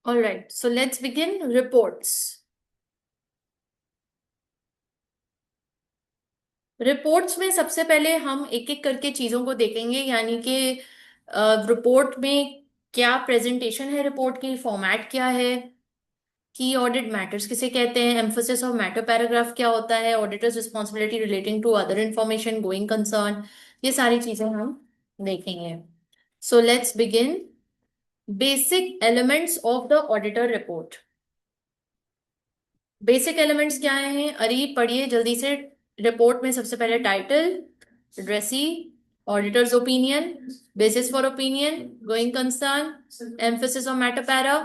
All right, so let's begin reports. Reports में सबसे पहले हम एक एक करके चीजों को देखेंगे, यानी कि रिपोर्ट में क्या प्रेजेंटेशन है, रिपोर्ट की फॉर्मेट क्या है, की ऑडिट मैटर्स किसे कहते हैं, एम्फोसिस ऑफ मैटर पैराग्राफ क्या होता है, auditor's responsibility relating to other information, going concern, ये सारी चीजें हम देखेंगे. So let's begin. Basic elements of the auditor report. Basic elements क्या हैं? अरे पढ़िए जल्दी से. रिपोर्ट में सबसे पहले title, addressee, auditor's opinion, basis for opinion, going concern, emphasis on matter para,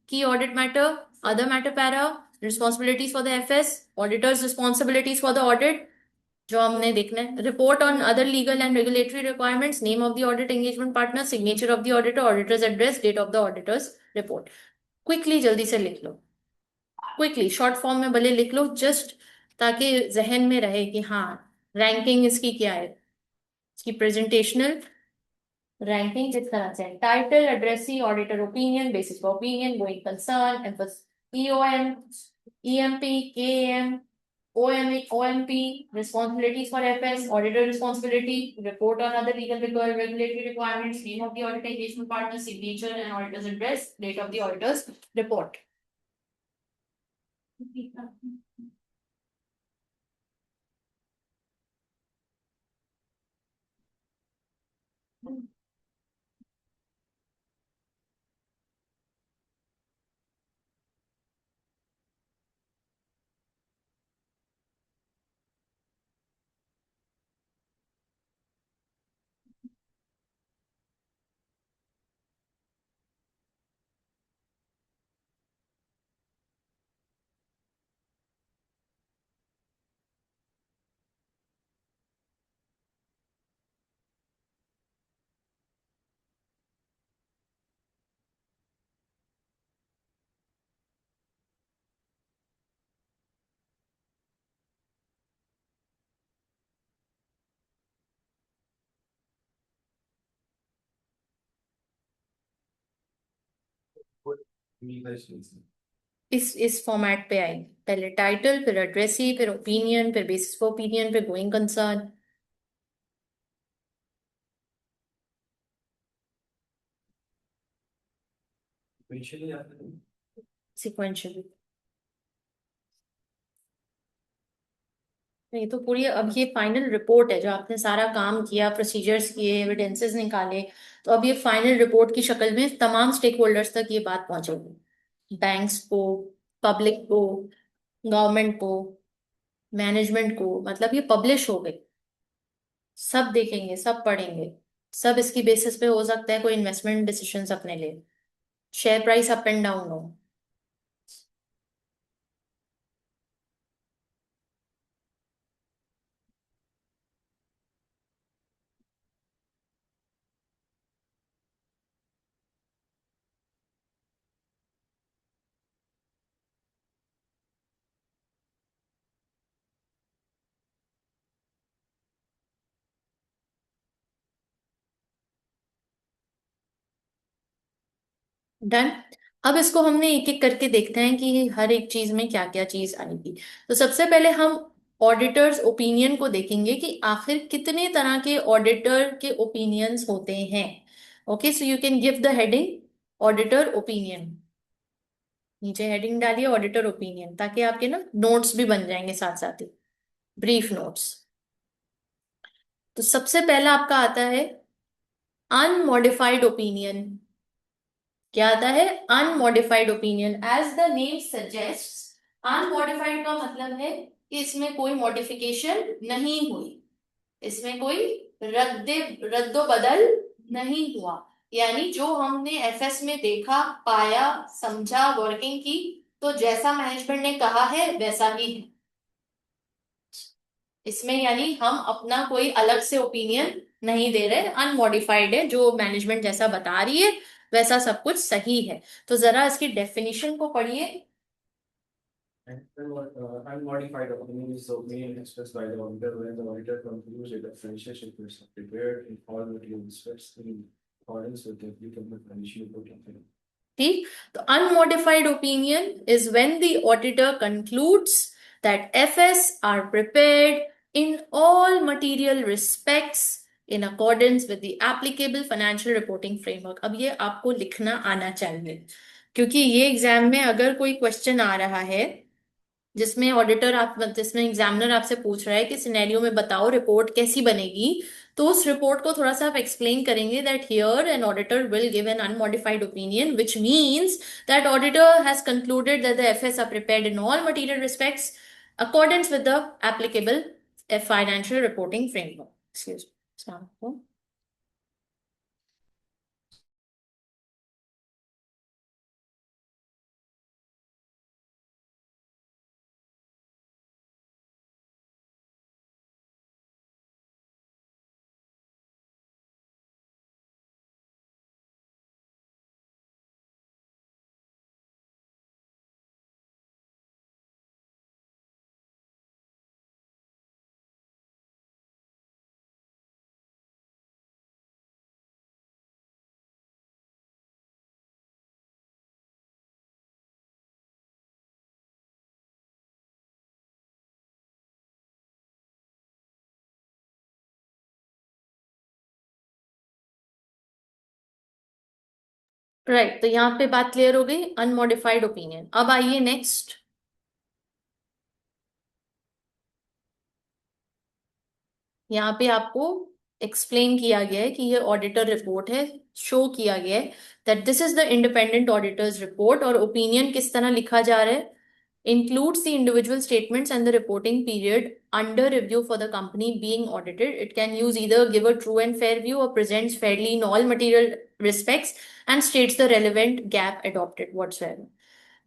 key audit matter, other matter para, responsibilities for the FS, auditor's responsibilities for the audit जो हमने देखना है, report on other legal and regulatory requirements, name of the audit engagement partner, signature of the auditor, auditor's address, date of the auditor's report. Quickly जल्दी से लिख लो. Quickly short form में भले लिख लो, जस्ट ताकि जहन में रहे कि हाँ रैंकिंग इसकी क्या है, इसकी प्रेजेंटेशनल रैंकिंग किस तरह से है. Title, addressee, auditor opinion, basis for opinion, going concern, EOM, EMP, KM, OMP, responsibilities for FS, auditor responsibility, report on other legal regulatory requirements, name of the audit engagement partner, signature and auditor's address, date of the auditor's report. इस format पे आई. पहले title, फिर addressee, फिर opinion, फिर basis for opinion, फिर going concern. Sequentially. नहीं तो पूरी, अब ये फाइनल रिपोर्ट है जो आपने सारा काम किया, प्रोसीजर्स किए, एविडेंसेस निकाले, तो अब ये फाइनल रिपोर्ट की शक्ल में तमाम स्टेक होल्डर्स तक ये बात पहुंचेगी. बैंक्स को, पब्लिक को, गवर्नमेंट को, मैनेजमेंट को, मतलब ये पब्लिश हो गई. सब देखेंगे, सब पढ़ेंगे. सब इसकी बेसिस पे हो सकता है कोई इन्वेस्टमेंट डिसीजंस अपने लिए, share price up and down हो. डन. अब इसको हमने एक एक करके देखते हैं कि हर एक चीज में क्या क्या चीज आएगी. तो सबसे पहले हम ऑडिटर्स ओपिनियन को देखेंगे कि आखिर कितने तरह के ऑडिटर के ओपिनियंस होते हैं. Okay, so you can give the heading auditor opinion. नीचे हेडिंग डालिए ऑडिटर ओपिनियन, ताकि आपके ना नोट्स भी बन जाएंगे साथ साथ ही, ब्रीफ नोट्स. तो सबसे पहला आपका आता है अनमॉडिफाइड ओपिनियन. क्या आता है? Unmodified opinion. As the name suggest, unmodified का मतलब है कि इसमें कोई मॉडिफिकेशन नहीं हुई, इसमें कोई रद्दो बदल नहीं हुआ. यानी जो हमने एफएस में देखा, पाया, समझा, वर्किंग की, तो जैसा मैनेजमेंट ने कहा है वैसा ही है इसमें. यानी हम अपना कोई अलग से ओपिनियन नहीं दे रहे, अनमॉडिफाइड है, जो मैनेजमेंट जैसा बता रही है वैसा सब कुछ सही है. तो जरा इसकी डेफिनेशन को पढ़िए. Unmodified opinion is the opinion expressed by the auditor when the auditor concludes that the financial statements are prepared in all material respects in accordance with the applicable financial reporting framework. ठीक, तो unmodified opinion is when the auditor concludes that FS are prepared in all material respects in accordance with the applicable financial reporting framework। अब ये आपको लिखना आना चाहिए, क्योंकि ये एग्जाम में अगर कोई क्वेश्चन आ रहा है जिसमें एग्जामिनर आपसे पूछ रहा है कि सिनेरियो में बताओ रिपोर्ट कैसी बनेगी, तो उस रिपोर्ट को थोड़ा सा आप एक्सप्लेन करेंगे that here an auditor will give an unmodified opinion which means that auditor has concluded that the FS are prepared in all material respects according with the applicable financial reporting framework. Excuse me. Right, तो यहाँ पे बात clear हो गई, unmodified opinion. अब आइए next. यहाँ पे आपको एक्सप्लेन किया गया है कि ये ऑडिटर रिपोर्ट है, शो किया गया है that this is the independent auditor's report, और ओपिनियन किस तरह लिखा जा रहा है, includes the individual statements and the reporting period under review for the company being audited. It can use either give a true and fair view or presents fairly in all material respects and states the relevant gap adopted whatsoever.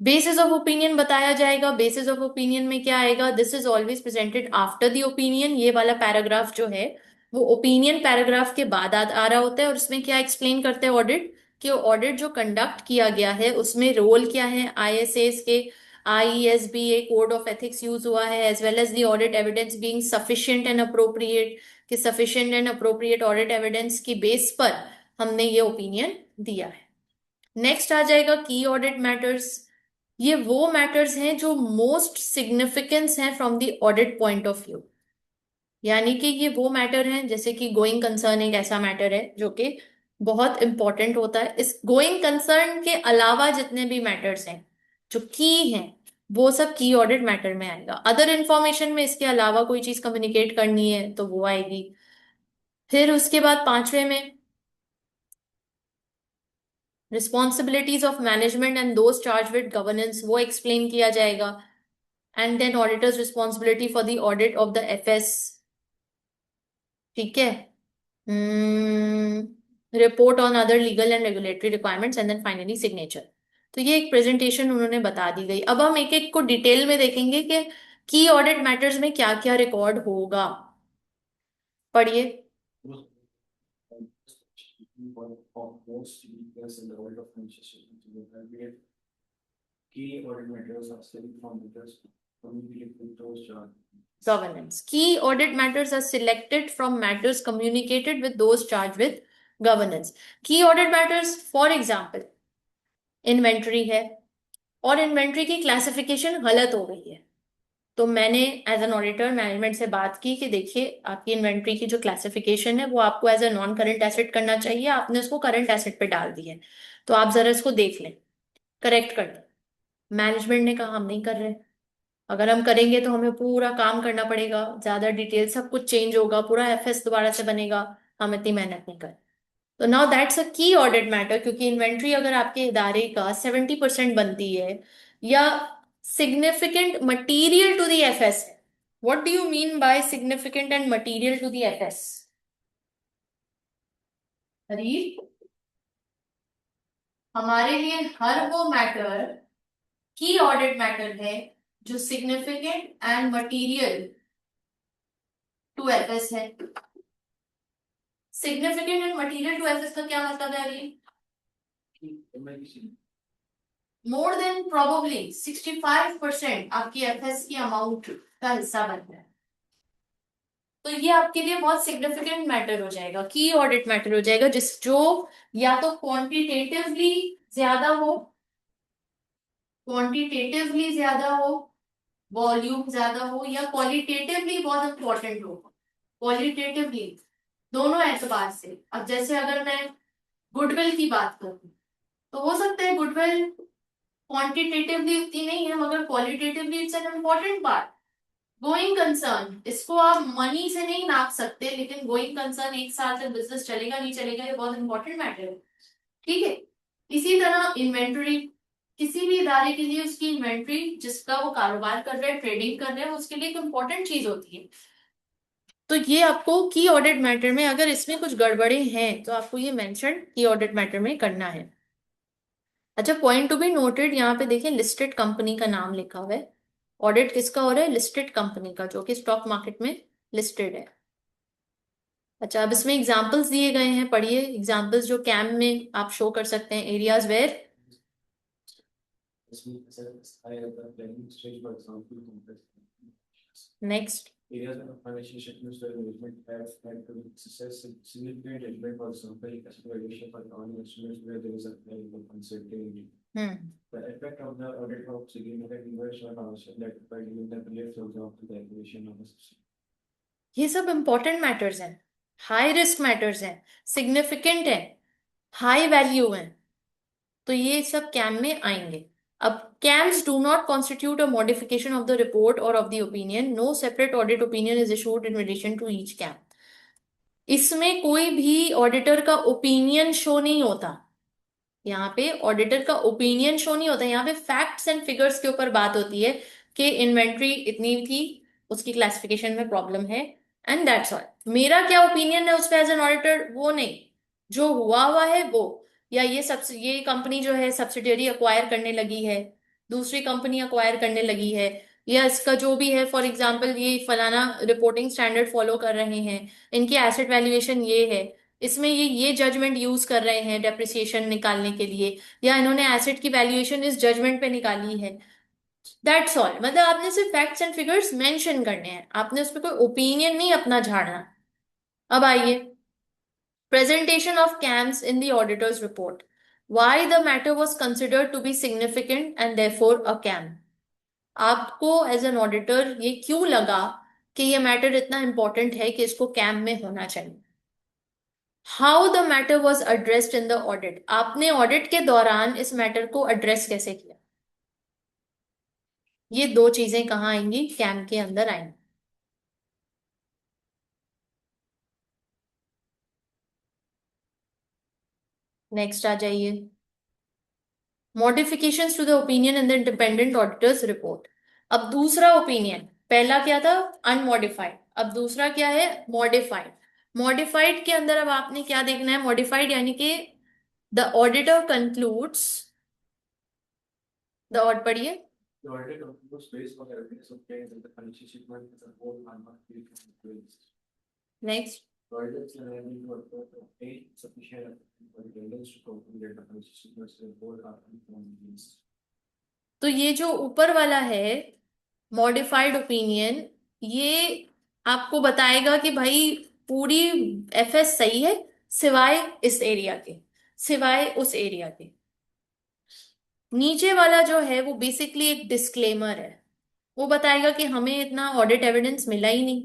Basis of opinion बताया जाएगा। Basis of opinion में क्या आएगा, this is always presented after the opinion. ये वाला paragraph जो है वो ओपिनियन पैराग्राफ के बाद आ रहा होता है, और उसमें क्या एक्सप्लेन करते हैं ऑडिट, कि ऑडिट जो कंडक्ट किया गया है उसमें रोल क्या है, आईएसएस के, ISB code of ethics use हुआ है, as well as the audit evidence being sufficient and appropriate, कि sufficient and appropriate audit evidence की बेस पर हमने ये ओपिनियन दिया है। नेक्स्ट आ जाएगा की ऑडिट मैटर्स। ये वो मैटर्स हैं जो मोस्ट सिग्निफिकेंस हैं from the audit point of view, यानी कि ये वो मैटर हैं, जैसे कि गोइंग कंसर्न एक ऐसा मैटर है जो कि बहुत इंपॉर्टेंट होता है। इस गोइंग कंसर्न के अलावा जितने भी मैटर्स हैं जो की हैं वो सब की ऑडिट मैटर में आएगा। अदर इंफॉर्मेशन में इसके अलावा कोई चीज कम्युनिकेट करनी है तो वो आएगी। फिर उसके बाद पांचवे में responsibilities of management and those charged with governance, वो एक्सप्लेन किया जाएगा। And then auditor's responsibility for the audit of the FS, ठीक है, report on other legal and regulatory requirements and then finally signature. तो ये एक प्रेजेंटेशन उन्होंने बता दी गई। अब हम एक एक को डिटेल में देखेंगे कि की ऑडिट मैटर्स में क्या क्या रिकॉर्ड होगा। पढ़िए। Of most details in the world of financial statement to evaluate key audit matters are studied from matters communicated with those charged. Governance. Key audit matters are selected from matters communicated with those charged with governance. Key audit matters, for example, inventory है और inventory की classification गलत हो गई है, तो मैंने as an auditor management से बात की कि देखिए आपकी इन्वेंट्री की जो क्लासिफिकेशन है वो आपको as a non current asset करना चाहिए, आपने उसको करंट एसेट पे डाल दिया है, तो आप जरा इसको देख लें, करेक्ट कर दें। मैनेजमेंट ने कहा हम नहीं कर रहे, अगर हम करेंगे तो हमें पूरा काम करना पड़ेगा, ज्यादा डिटेल, सब कुछ चेंज होगा, पूरा एफएस दोबारा से बनेगा, हम इतनी मेहनत नहीं कर। तो नाउ दैट्स अ की ऑडिट मैटर, क्योंकि इन्वेंट्री अगर आपके इदारे का 70% बनती है या significant material to the FS है। What do you mean by significant and material to the FS? हमारे लिए हर वो मैटर की ऑडिट मैटर है जो significant and material to FS है। Significant and material to FS का क्या मतलब है अभी? मोर देन प्रोबेबली 65% आपकी एफएस की अमाउंट का हिस्सा बनता है। तो ये आपके लिए बहुत सिग्निफिकेंट मैटर हो जाएगा, की ऑडिट मैटर हो जाएगा, जिस जो या तो क्वांटिटेटिवली ज्यादा हो, क्वांटिटेटिवली ज्यादा हो, वॉल्यूम ज्यादा हो, या क्वालिटेटिवली बहुत इंपॉर्टेंट हो। क्वालिटेटिवली दोनों एतबार से। अब जैसे अगर मैं गुडविल की बात करूं, तो हो सकता है गुडविल क्वांटिटेटिवली उतनी नहीं है, मगर qualitatively it's an important part. Going concern, इसको आप मनी से नहीं नाप सकते, लेकिन गोइंग कंसर्न, एक साल से बिजनेस चलेगा नहीं चलेगा, ये बहुत इंपॉर्टेंट मैटर है। ठीक है। इसी तरह इन्वेंट्री, किसी भी इदारे के लिए उसकी इन्वेंट्री, जिसका वो कारोबार कर रहा है, ट्रेडिंग कर रहा है, उसके लिए एक इंपॉर्टेंट चीज होती है। तो ये आपको की ऑडिट मैटर में, अगर इसमें कुछ गड़बड़े हैं तो आपको ये मेंशन की ऑडिट मैटर में करना है। अच्छा, पॉइंट टू बी नोटेड, यहाँ पे देखिए लिस्टेड कंपनी का नाम लिखा हुआ है। ऑडिट किसका हो रहा है? लिस्टेड कंपनी का, जो कि स्टॉक मार्केट में लिस्टेड है। अच्छा, अब इसमें एग्जांपल्स दिए गए हैं, पढ़िए एग्जांपल्स जो कैम में आप शो कर सकते हैं, areas where. I have the planning stage, for example, complex. Next. Areas of financial statements where management have had to success significant element, for example, categorization for accounting instruments where there is a plan of uncertainty. Hmm The effect of the audit of significant inversion of ownership that by giving the relief for example, the acquisition of a subsidiary. ये सब important matters हैं, high risk matters हैं, significant है, high value है, तो ये सब KAM में आएंगे। अब KAMs do not constitute a modification of the report or of the opinion, no separate audit opinion is issued in relation to each KAM. इसमें कोई भी ऑडिटर का ओपिनियन शो नहीं होता, यहाँ पे ऑडिटर का ओपिनियन शो नहीं होता, यहाँ पे फैक्ट्स एंड फिगर्स के ऊपर बात होती है कि इन्वेंट्री इतनी थी, उसकी क्लासिफिकेशन में प्रॉब्लम है, एंड दैट्स ऑल। मेरा क्या ओपिनियन है उस पर एज एन ऑडिटर, वो नहीं, जो हुआ हुआ है वो, या ये कंपनी जो है सब्सिडियरी अक्वायर करने लगी है, दूसरी कंपनी अक्वायर करने लगी है, या इसका जो भी है, फॉर एग्जाम्पल ये फलाना रिपोर्टिंग स्टैंडर्ड फॉलो कर रहे हैं, इनकी एसेट वैल्यूएशन ये है, इसमें ये जजमेंट यूज कर रहे हैं डेप्रिसिएशन निकालने के लिए, या इन्होंने एसेट की वैल्यूएशन इस जजमेंट पे निकाली है, दैट्स ऑल। मतलब आपने सिर्फ फैक्ट्स एंड फिगर्स मेंशन करने हैं, आपने उस पर कोई ओपिनियन नहीं अपना झाड़ना। अब आइए, presentation of KAMs in the auditor's report, why the matter was considered to be significant and therefore a KAM. आपको एज एन ऑडिटर ये क्यों लगा कि ये मैटर इतना इंपॉर्टेंट है कि इसको कैम में होना चाहिए? How the matter was addressed in the audit, आपने ऑडिट के दौरान इस मैटर को एड्रेस कैसे किया? ये दो चीजें कहाँ आएंगी? कैम के अंदर आएंगी। नेक्स्ट आ जाइए, modifications to the opinion in the independent auditor's report. अब दूसरा ओपिनियन, पहला क्या था? अनमॉडिफाइड, अब दूसरा क्या है? मॉडिफाइड। मॉडिफाइड के अंदर अब आपने क्या देखना है? मॉडिफाइड यानी कि the auditor concludes, the odd पढ़िए। The audit concludes based on the evidence obtained in the financial statement as a whole are not free from grades. Next. The auditors are able to obtain sufficient evidence to conclude that the financial statements as a whole are free from grades. तो ये जो ऊपर वाला है modified opinion, ये आपको बताएगा कि भाई पूरी एफएस सही है, सिवाय इस एरिया के, सिवाय उस एरिया के। नीचे वाला जो है वो बेसिकली एक डिस्क्लेमर है, वो बताएगा कि हमें इतना ऑडिट एविडेंस मिला ही नहीं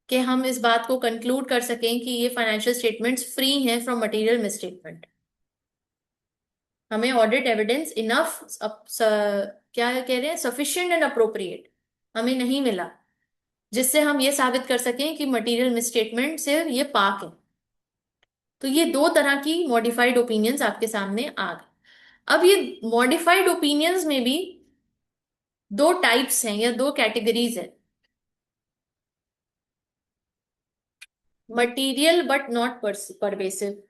कि हम इस बात को कंक्लूड कर सकें कि ये फाइनेंशियल स्टेटमेंट्स फ्री हैं फ्रॉम मटेरियल मिसस्टेटमेंट। हमें ऑडिट एविडेंस इनफ, क्या कह रहे हैं, सफिशिएंट एंड अप्रोप्रिएट हमें नहीं मिला, जिससे हम ये साबित कर सकें कि मटेरियल मिसस्टेटमेंट से ये पाक है। तो ये दो तरह की मॉडिफाइड ओपिनियंस आपके सामने आ गए। अब ये मॉडिफाइड ओपिनियंस में भी दो टाइप्स हैं या दो कैटेगरीज है, मटीरियल बट नॉट परवेसिव,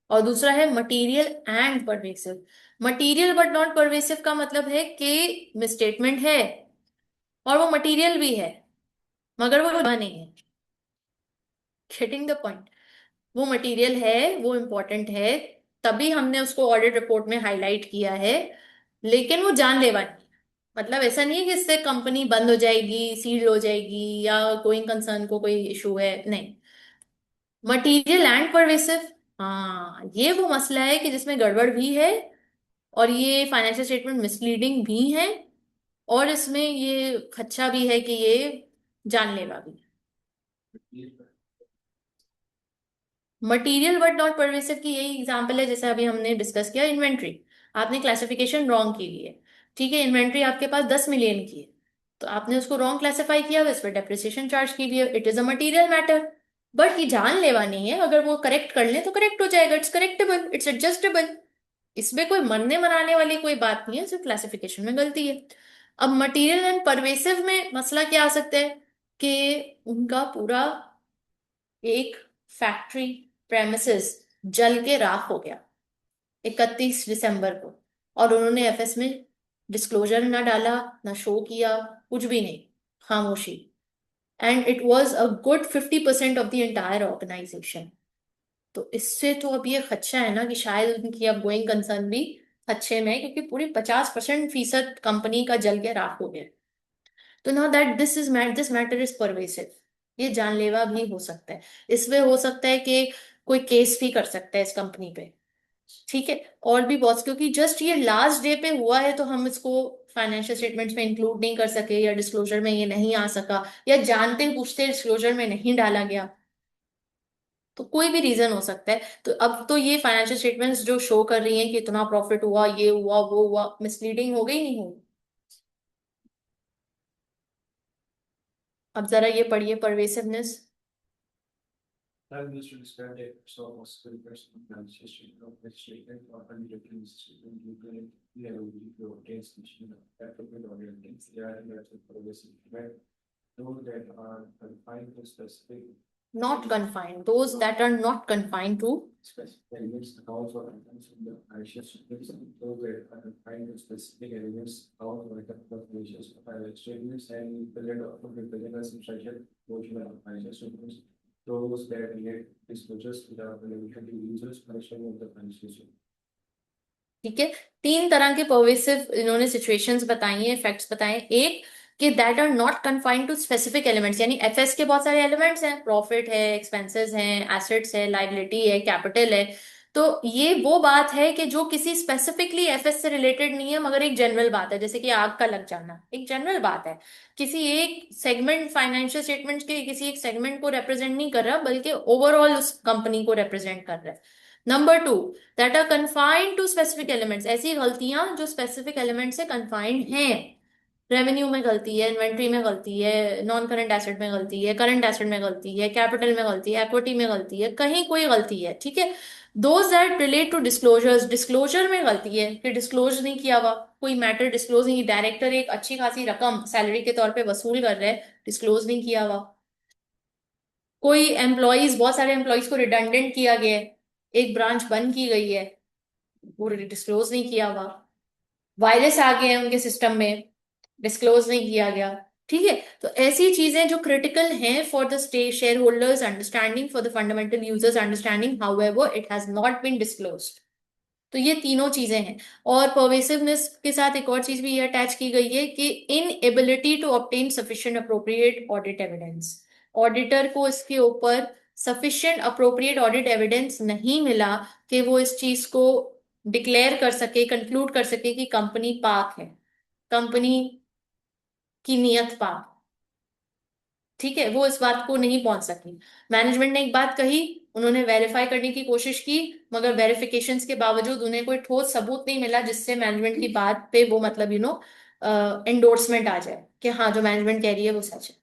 और दूसरा है material and pervasive. Material but not pervasive का मतलब है कि मिसस्टेटमेंट है और वो मटीरियल भी है, मगर वो नहीं है। Getting the point? वो मटेरियल है, वो इंपॉर्टेंट है, तभी हमने उसको ऑडिट रिपोर्ट में हाईलाइट किया है, लेकिन वो जानलेवा नहीं। मतलब ऐसा नहीं है कि इससे कंपनी बंद हो जाएगी, सील हो जाएगी, या गोइंग कंसर्न को कोई इशू है, नहीं। मटीरियल एंड परवेसिव, हाँ ये वो मसला है कि जिसमें गड़बड़ भी है, और ये फाइनेंशियल स्टेटमेंट मिसलीडिंग भी है, और इसमें ये खदशा भी है कि ये जानलेवा भी है। मटीरियल बट नॉट परवेसिव की यही एग्जांपल है, जैसे अभी हमने डिस्कस किया इन्वेंट्री। आपने क्लासिफिकेशन रॉन्ग की हुई है, ठीक है, इन्वेंट्री आपके पास 10 मिलियन की है, तो आपने उसको रॉन्ग क्लासिफाई किया हुआ है, इस पर डेप्रिसिएशन चार्ज की हुई है, it is a material matter. But ये जानलेवा नहीं है, अगर वो करेक्ट कर ले तो करेक्ट हो जाएगा, इट्स करेक्टेबल, इट्स एडजस्टेबल। इसमें कोई मरने मनाने वाली कोई बात नहीं है, सिर्फ क्लासिफिकेशन में गलती है। अब मटेरियल एंड परवेसिव में मसला क्या आ सकता है कि उनका पूरा एक फैक्ट्री प्रेमिसेस जल के राख हो गया 31 दिसंबर को, और उन्होंने एफएस में डिस्क्लोजर ना डाला, ना शो किया, कुछ भी नहीं, खामोशी। And it was a good 50% of the entire organisation. तो इससे तो अब ये खदशा है ना कि शायद उनकी अब गोइंग कंसर्न भी खदशे में है, क्योंकि पूरी 50% कंपनी का जल के राख हो गया। तो now that this matter is pervasive, ये जानलेवा भी हो सकता है। इसमें हो सकता है कि कोई केस भी कर सकता है इस कंपनी पे, ठीक है। और भी बहुत, क्योंकि जस्ट ये लास्ट डे पे हुआ है तो हम इसको फाइनेंशियल स्टेटमेंट्स में इंक्लूड नहीं कर सके, या डिस्क्लोजर में ये नहीं आ सका, या जानते पूछते डिस्क्लोजर में नहीं डाला गया, तो कोई भी रीजन हो सकता है। तो अब तो ये फाइनेंशियल स्टेटमेंट्स जो शो कर रही हैं कि इतना प्रॉफिट हुआ, ये हुआ, वो हुआ, मिसलीडिंग हो गई, नहीं होगी? अब जरा ये पढ़िए pervasiveness. Time used to describe the so possible person transition of the statement or undertaking statement you can you against machine applicable or against the area of progressive event. Those that are confined to specific Not confined, those that are not confined to specific elements accounts or items in the financial statements. Those that are confined to specific elements accounts or items of financial statements and present or represent a substantial portion of financial statements. Those that relate disclosures without relation to users function of the financial statement. ठीक है। तीन तरह के pervasive इन्होंने situations बताई हैं, facts बताए हैं। एक, कि that are not confined to specific elements, यानी एफएस के बहुत सारे एलिमेंट्स हैं, प्रॉफिट है, एक्सपेंसेस हैं, एसेट्स है, लाइबिलिटी है, कैपिटल है। तो ये वो बात है कि जो किसी स्पेसिफिकली एफएस से रिलेटेड नहीं है, मगर एक जनरल बात है, जैसे कि आग का लग जाना एक जनरल बात है, किसी एक सेगमेंट फाइनेंशियल स्टेटमेंट के किसी एक सेगमेंट को रिप्रेजेंट नहीं कर रहा, बल्कि ओवरऑल उस कंपनी को रिप्रेजेंट कर रहा है। Number two, that are confined to specific elements, ऐसी गलतियां जो स्पेसिफिक एलिमेंट से कन्फाइंड हैं। रेवेन्यू में गलती है, इन्वेंट्री में गलती है, नॉन करंट एसेट में गलती है, करंट एसेट में गलती है, कैपिटल में गलती है, इक्विटी में गलती है, कहीं कोई गलती है, ठीक है। Those that relate to disclosures, disclosure में गलती है कि डिस्क्लोज नहीं किया हुआ, कोई मैटर डिस्क्लोज नहीं, डायरेक्टर एक अच्छी खासी रकम सैलरी के तौर पे वसूल कर रहे हैं, डिस्क्लोज नहीं किया हुआ। कोई एम्प्लॉयज, बहुत सारे एम्प्लॉयज को रिडंडेंट किया गया है, एक ब्रांच बंद की गई है, वो डिस्क्लोज नहीं किया हुआ। वायरस आ गए हैं उनके सिस्टम में, डिस्क्लोज नहीं किया गया, ठीक है। तो ऐसी चीजें जो क्रिटिकल हैं for the stakeholders understanding, for the fundamental users understanding, however it has not been disclosed. तो ये तीनों चीजें हैं। और परवेसिवनेस के साथ एक और चीज भी ये अटैच की गई है कि inability to obtain sufficient appropriate audit evidence, auditor को इसके ऊपर सफिशिएंट अप्रोप्रिएट ऑडिट एविडेंस नहीं मिला कि वो इस चीज को डिक्लेयर कर सके, कंक्लूड कर सके कि कंपनी पाक है, कंपनी की नियत पाक, ठीक है, वो इस बात को नहीं पहुंच सकी। मैनेजमेंट ने एक बात कही, उन्होंने वेरीफाई करने की कोशिश की, मगर वेरिफिकेशंस के बावजूद उन्हें कोई ठोस सबूत नहीं मिला जिससे मैनेजमेंट की बात पे वो मतलब एंडोर्समेंट आ जाए कि हाँ जो मैनेजमेंट कह रही है वो सच है।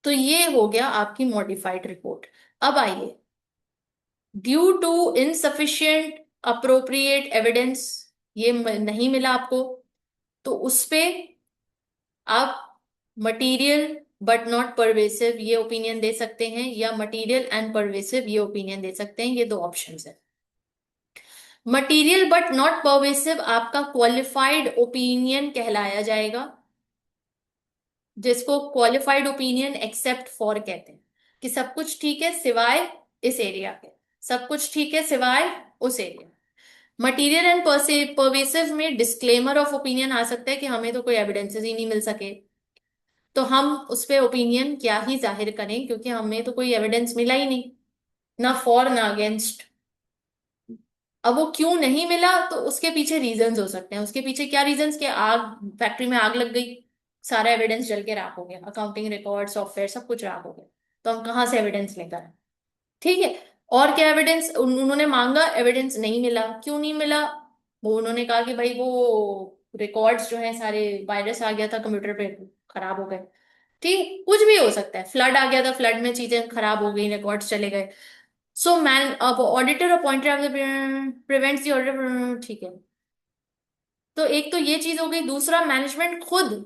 तो ये हो गया आपकी मॉडिफाइड रिपोर्ट। अब आइए, due to insufficient appropriate evidence, ये नहीं मिला आपको, तो उस पे आप मटीरियल बट नॉट परवेसिव ये ओपिनियन दे सकते हैं, या मटीरियल एंड परवेसिव ये ओपिनियन दे सकते हैं, ये दो ऑप्शंस है। मटीरियल बट नॉट परवेसिव आपका क्वालिफाइड ओपिनियन कहलाया जाएगा, जिसको क्वालिफाइड ओपिनियन एक्सेप्ट फॉर कहते हैं, कि सब कुछ ठीक है सिवाय इस एरिया के, सब कुछ ठीक है सिवाय उस एरिया। मटीरियल एंड परवेसिव में डिस्क्लेमर ऑफ ओपिनियन आ सकता है कि हमें तो कोई एविडेंसेस ही नहीं मिल सके, तो हम उस पे ओपिनियन क्या ही जाहिर करें, क्योंकि हमें तो कोई एविडेंस मिला ही नहीं, ना फॉर ना अगेंस्ट। अब वो क्यों नहीं मिला, तो उसके पीछे रीजंस हो सकते हैं। उसके पीछे क्या रीजंस? कि आग, फैक्ट्री में आग लग गई, सारा एविडेंस जल के राख हो गया, अकाउंटिंग रिकॉर्ड सॉफ्टवेयर सब कुछ राख हो गया, तो हम कहाँ से एविडेंस लेकर आए? ठीक है। और क्या एविडेंस उन्होंने मांगा, एविडेंस नहीं मिला, क्यों नहीं मिला? वो उन्होंने कहा कि भाई वो रिकॉर्ड्स जो है सारे, वायरस आ गया था कंप्यूटर पे, खराब हो गए। ठीक, कुछ भी हो सकता है, फ्लड आ गया था, फ्लड में चीजें खराब हो गई, रिकॉर्ड्स चले गए। सो मैन, अब auditor appointed prevents the auditor, ठीक है। तो एक तो ये चीज हो गई। दूसरा, मैनेजमेंट खुद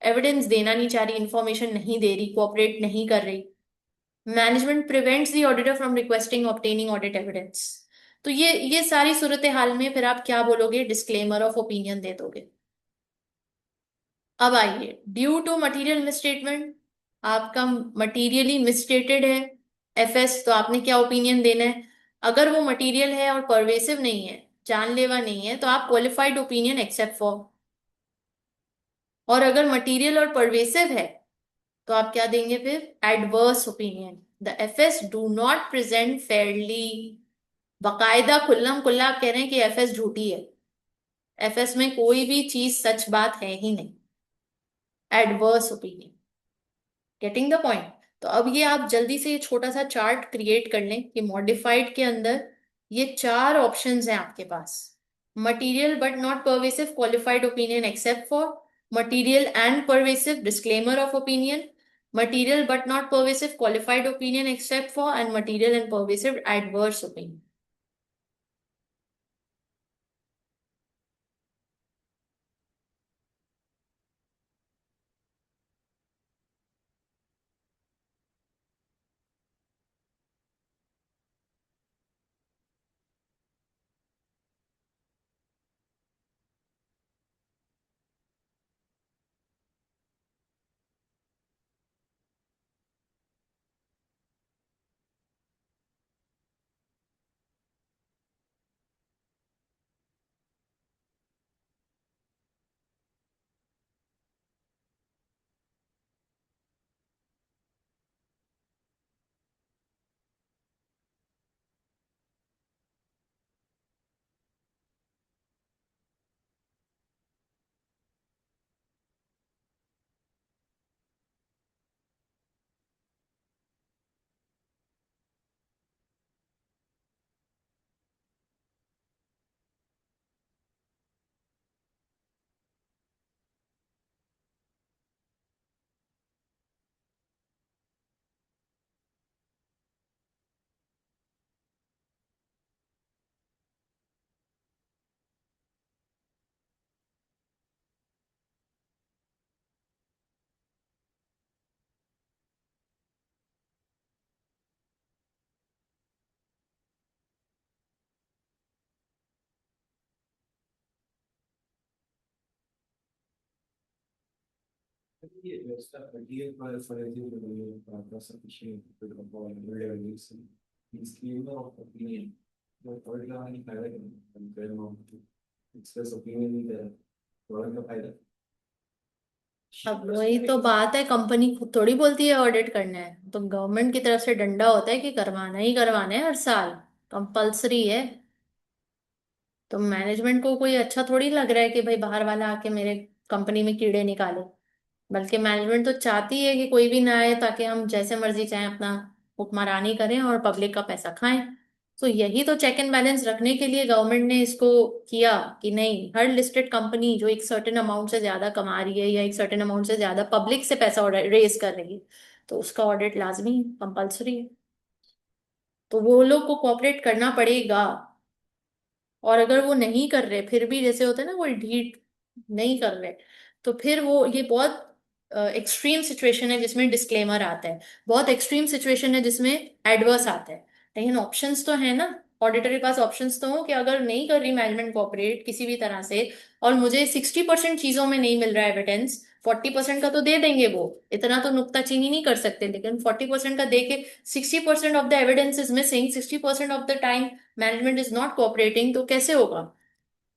एविडेंस देना नहीं चाह रही, इंफॉर्मेशन नहीं दे रही, कोऑपरेट नहीं कर रही। Management prevents the auditor from requesting obtaining audit evidence. तो ये सारी सूरत हाल में फिर आप क्या बोलोगे? डिस्क्लेमर ऑफ ओपिनियन दे दोगे। अब आइए, ड्यू टू मटेरियल मिसस्टेटमेंट, आपका मटीरियली मिसस्टेटेड है एफएस, तो आपने क्या ओपिनियन देना है? अगर वो मटेरियल है और परवेसिव नहीं है, जानलेवा नहीं है, तो आप क्वालिफाइड ओपिनियन एक्सेप्ट फॉर। और अगर मटेरियल और परवेसिव है, तो आप क्या देंगे फिर? Adverse opinion. The FS do not present Fairlie. बाकायदा खुल्लम खुल्ला आप कह रहे हैं कि एफएस झूठी है, एफएस में कोई भी चीज सच बात है ही नहीं। Adverse opinion. Getting the point? तो अब ये आप जल्दी से ये छोटा सा चार्ट क्रिएट कर लें कि मॉडिफाइड के अंदर ये चार ऑप्शंस हैं आपके पास। Material but not pervasive, qualified opinion except for. Material and pervasive, disclaimer of opinion. Material but not pervasive, qualified opinion except for. And material and pervasive, adverse opinion. ये इसका मटेरियल पर फॉरेंसिक रिव्यू का sufficient to compound relevance disclaimer of opinion. The third line is highlighted and then on to express opinion in the product of either. अब वही तो बात है, company खुद थोड़ी बोलती है ऑडिट करना है, तो गवर्नमेंट की तरफ से डंडा होता है कि करवाना ही करवाना है, हर साल कंपलसरी है। तो मैनेजमेंट को कोई अच्छा थोड़ी लग रहा है कि भाई बाहर वाला आके मेरे कंपनी में कीड़े निकाले। बल्कि मैनेजमेंट तो चाहती है कि कोई भी ना आए, ताकि हम जैसे मर्जी चाहे अपना हुक्मरानी करें और पब्लिक का पैसा खाएं। तो यही तो चेक एंड बैलेंस रखने के लिए गवर्नमेंट ने इसको किया कि नहीं, हर लिस्टेड कंपनी जो एक सर्टेन अमाउंट से ज्यादा कमा रही है या एक सर्टेन अमाउंट से ज्यादा पब्लिक से पैसा रेज कर रही है, तो उसका ऑडिट लाजमी कंपलसरी है। तो वो लोग को कोऑपरेट करना पड़ेगा। और अगर वो नहीं कर रहे फिर भी, जैसे होता है ना, कोई ढीठ नहीं कर रहे, तो फिर वो, ये बहुत एक्सट्रीम सिचुएशन है जिसमें डिस्क्लेमर आता है, बहुत एक्सट्रीम सिचुएशन है जिसमें एडवर्स आता है। लेकिन ऑप्शंस तो है ना, ऑडिटर के पास ऑप्शंस तो हो कि अगर नहीं कर रही मैनेजमेंट कोऑपरेट किसी भी तरह से, और मुझे 60% चीजों में नहीं मिल रहा है एविडेंस, 40% का तो दे देंगे, वो इतना तो नुक्ताचीनी नहीं कर सकते, लेकिन 40% का दे के 60% of the evidence is missing, 60% of the time management is not cooperating, तो कैसे होगा?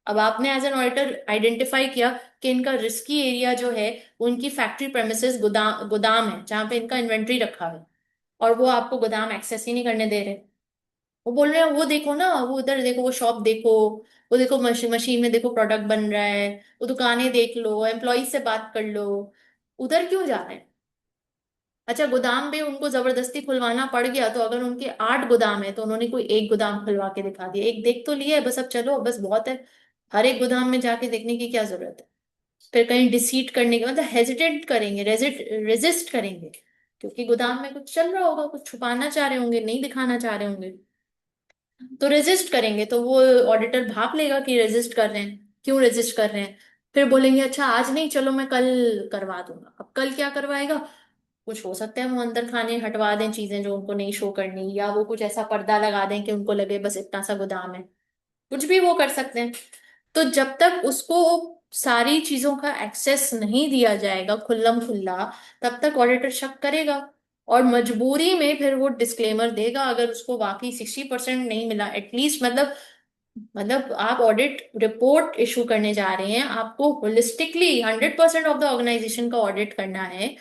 अब आपने एज एन ऑडिटर आइडेंटिफाई किया कि इनका रिस्की एरिया जो है, वो इनकी फैक्ट्री प्रेमिसेस गोदाम गोदाम है जहां पे इनका इन्वेंट्री रखा है, और वो आपको गोदाम एक्सेस ही नहीं करने दे रहे। वो बोल रहे हैं वो देखो ना, वो उधर देखो, वो शॉप देखो, वो देखो मशीन में देखो प्रोडक्ट बन रहा है, वो दुकानें देख लो, एम्प्लॉय से बात कर लो, उधर क्यों जा रहे हैं? अच्छा, गोदाम भी उनको जबरदस्ती खुलवाना पड़ गया, तो अगर उनके 8 गोदाम है तो उन्होंने कोई एक गोदाम खुलवा के दिखा दिया, एक देख तो लिया है, बस अब चलो बस बहुत है। हर एक गोदाम में जाके देखने की क्या जरूरत है? फिर कहीं डिसीट करने के मतलब हेजिटेट करेंगे, रेजिस्ट करेंगे, क्योंकि गोदाम में कुछ चल रहा होगा, कुछ छुपाना चाह रहे होंगे, नहीं दिखाना चाह रहे होंगे, तो रेजिस्ट करेंगे, तो वो ऑडिटर भाप लेगा कि रेजिस्ट कर रहे हैं, क्यों रेजिस्ट कर रहे हैं। फिर बोलेंगे अच्छा आज नहीं, चलो मैं कल करवा दूंगा। अब कल क्या करवाएगा? कुछ हो सकता है वो अंदर खाने हटवा दें चीजें जो उनको नहीं शो करनी, या वो कुछ ऐसा पर्दा लगा दें कि उनको लगे बस इतना सा गोदाम है, कुछ भी वो कर सकते हैं। तो जब तक उसको सारी चीजों का एक्सेस नहीं दिया जाएगा खुल्लम खुल्ला, तब तक ऑडिटर शक करेगा, और मजबूरी में फिर वो डिस्क्लेमर देगा अगर उसको वाकई 60% नहीं मिला एटलीस्ट। मतलब आप ऑडिट रिपोर्ट इशू करने जा रहे हैं, आपको होलिस्टिकली 100% ऑफ द ऑर्गेनाइजेशन का ऑडिट करना है।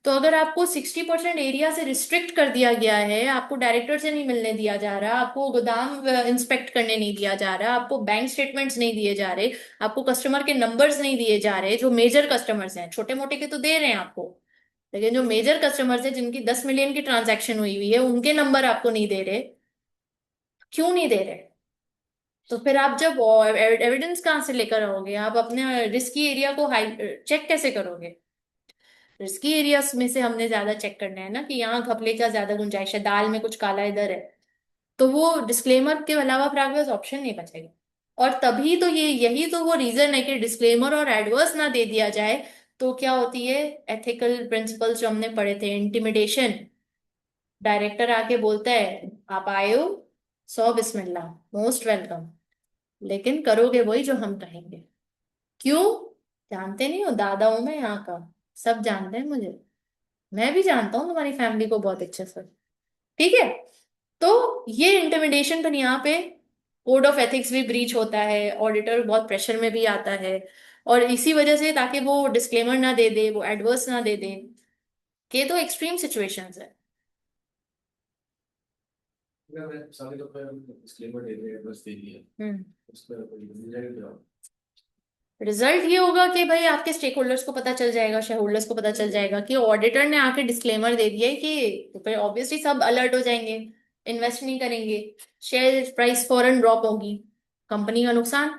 तो अगर आपको 60% एरिया से रिस्ट्रिक्ट कर दिया गया है, आपको डायरेक्टर से नहीं मिलने दिया जा रहा, आपको गोदाम इंस्पेक्ट करने नहीं दिया जा रहा, आपको बैंक स्टेटमेंट्स नहीं दिए जा रहे, आपको कस्टमर के नंबर्स नहीं दिए जा रहे, जो मेजर कस्टमर्स हैं, छोटे मोटे के तो दे रहे हैं आपको, लेकिन जो मेजर कस्टमर्स हैं जिनकी 10 मिलियन की ट्रांजैक्शन हुई हुई है, उनके नंबर आपको नहीं दे रहे, क्यों नहीं दे रहे? तो फिर आप जब एविडेंस कहाँ से लेकर आओगे? आप अपने रिस्की एरिया को हाई चेक कैसे करोगे? रिस्की एरियाज में से हमने ज्यादा चेक करना है ना, कि यहाँ घपले का ज्यादा गुंजाइश है, दाल में कुछ काला इधर है, तो वो डिस्क्लेमर के अलावा फिर आपके पास ऑप्शन नहीं बचेगा। और तभी तो यही तो वो रीजन है कि डिस्क्लेमर और एडवर्स ना दे दिया जाए, तो क्या होती है? एथिकल प्रिंसिपल्स जो हमने पढ़े थे, इंटिमिडेशन, डायरेक्टर आके बोलता है आप आए हो, सौ बिस्मिल्लाह, मोस्ट वेलकम, लेकिन करोगे वही जो हम कहेंगे। क्यों? जानते नहीं हो, दादा हूं मैं यहाँ का, सब जानते हैं मुझे, मैं भी जानता हूँ तुम्हारी फैमिली को बहुत अच्छे से। ठीक है? तो ये इंटिमिडेशन पर यहाँ पे कोड ऑफ एथिक्स भी ब्रीच होता है, ऑडिटर बहुत प्रेशर में भी आता है, और इसी वजह से ताकि वो डिस्क्लेमर ना दे दे, वो एडवर्स ना दे दे, के तो एक्सट्रीम सिचुएशंस है। अगर मैं सारे लोग का डिस्क्लेमर दे दिया बस दे दिया हम्म। उसका रिजल्ट क्या होगा? रिजल्ट ये होगा कि भाई आपके स्टेक होल्डर्स को पता चल जाएगा, शेयर होल्डर्स को पता चल जाएगा कि ऑडिटर ने आके डिस्क्लेमर दे दिया है, कि तो फिर ऑब्वियसली सब अलर्ट हो जाएंगे, इन्वेस्ट नहीं करेंगे, शेयर प्राइस फौरन ड्रॉप होगी, कंपनी का नुकसान।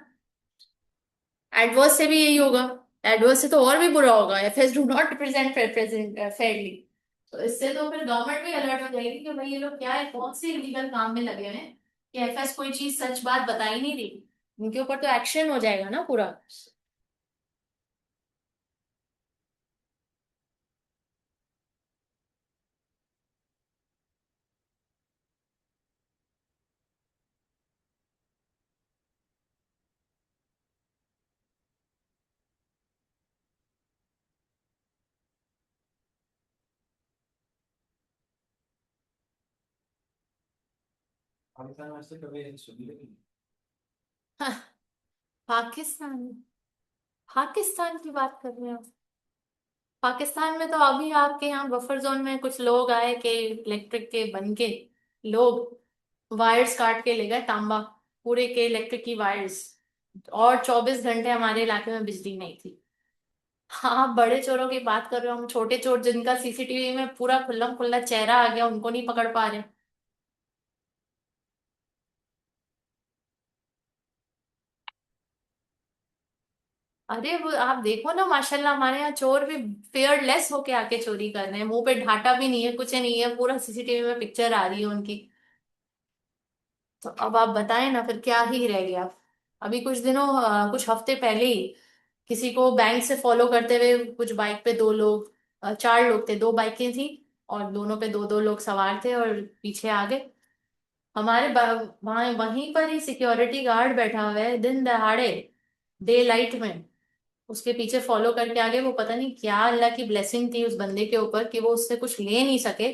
एडवर्स से भी यही होगा, एडवर्स से तो और भी बुरा होगा, FS do not represent Fairlie. तो इससे तो फिर गवर्नमेंट भी अलर्ट हो जाएगी कि भाई ये लोग क्या है, कौन से इलीगल काम में लगे हुए हैं, कि एफएस कोई चीज सच बात बता ही नहीं रही, उनके ऊपर तो एक्शन हो जाएगा ना पूरा। पाकिस्तान वास्ते कभी सुनी नहीं। हाँ, पाकिस्तान, पाकिस्तान की बात कर रहे हो? पाकिस्तान में तो अभी आपके यहाँ बफर जोन में कुछ लोग आए कि इलेक्ट्रिक के बन के, लोग वायर्स काट के ले गए, तांबा पूरे के इलेक्ट्रिक की वायर्स, और 24 घंटे हमारे इलाके में बिजली नहीं थी। हाँ, आप बड़े चोरों की बात कर रहे हो, हम छोटे चोर जिनका सीसीटीवी में पूरा खुल्लम खुल्ला चेहरा आ गया, उनको नहीं पकड़ पा रहे। अरे वो आप देखो ना, माशाल्लाह हमारे यहाँ चोर भी फेयरलेस होके आके चोरी कर रहे हैं, मुंह पे ढाटा भी नहीं है, कुछ नहीं है, पूरा सीसीटीवी में पिक्चर आ रही है उनकी। तो अब आप बताएं ना, फिर क्या ही रह गया। अभी कुछ हफ्ते पहले ही किसी को बैंक से फॉलो करते हुए कुछ बाइक पे 2 लोग, 4 लोग थे, 2 बाइकें थी, और दोनों पे दो दो लोग सवार थे और पीछे आ गए। वहां वहीं पर ही सिक्योरिटी गार्ड बैठा हुआ है दिन दहाड़े, डे लाइट में, उसके पीछे फॉलो करके आगे, वो पता नहीं क्या अल्लाह की ब्लेसिंग थी उस बंदे के ऊपर कि वो उससे कुछ ले नहीं सके,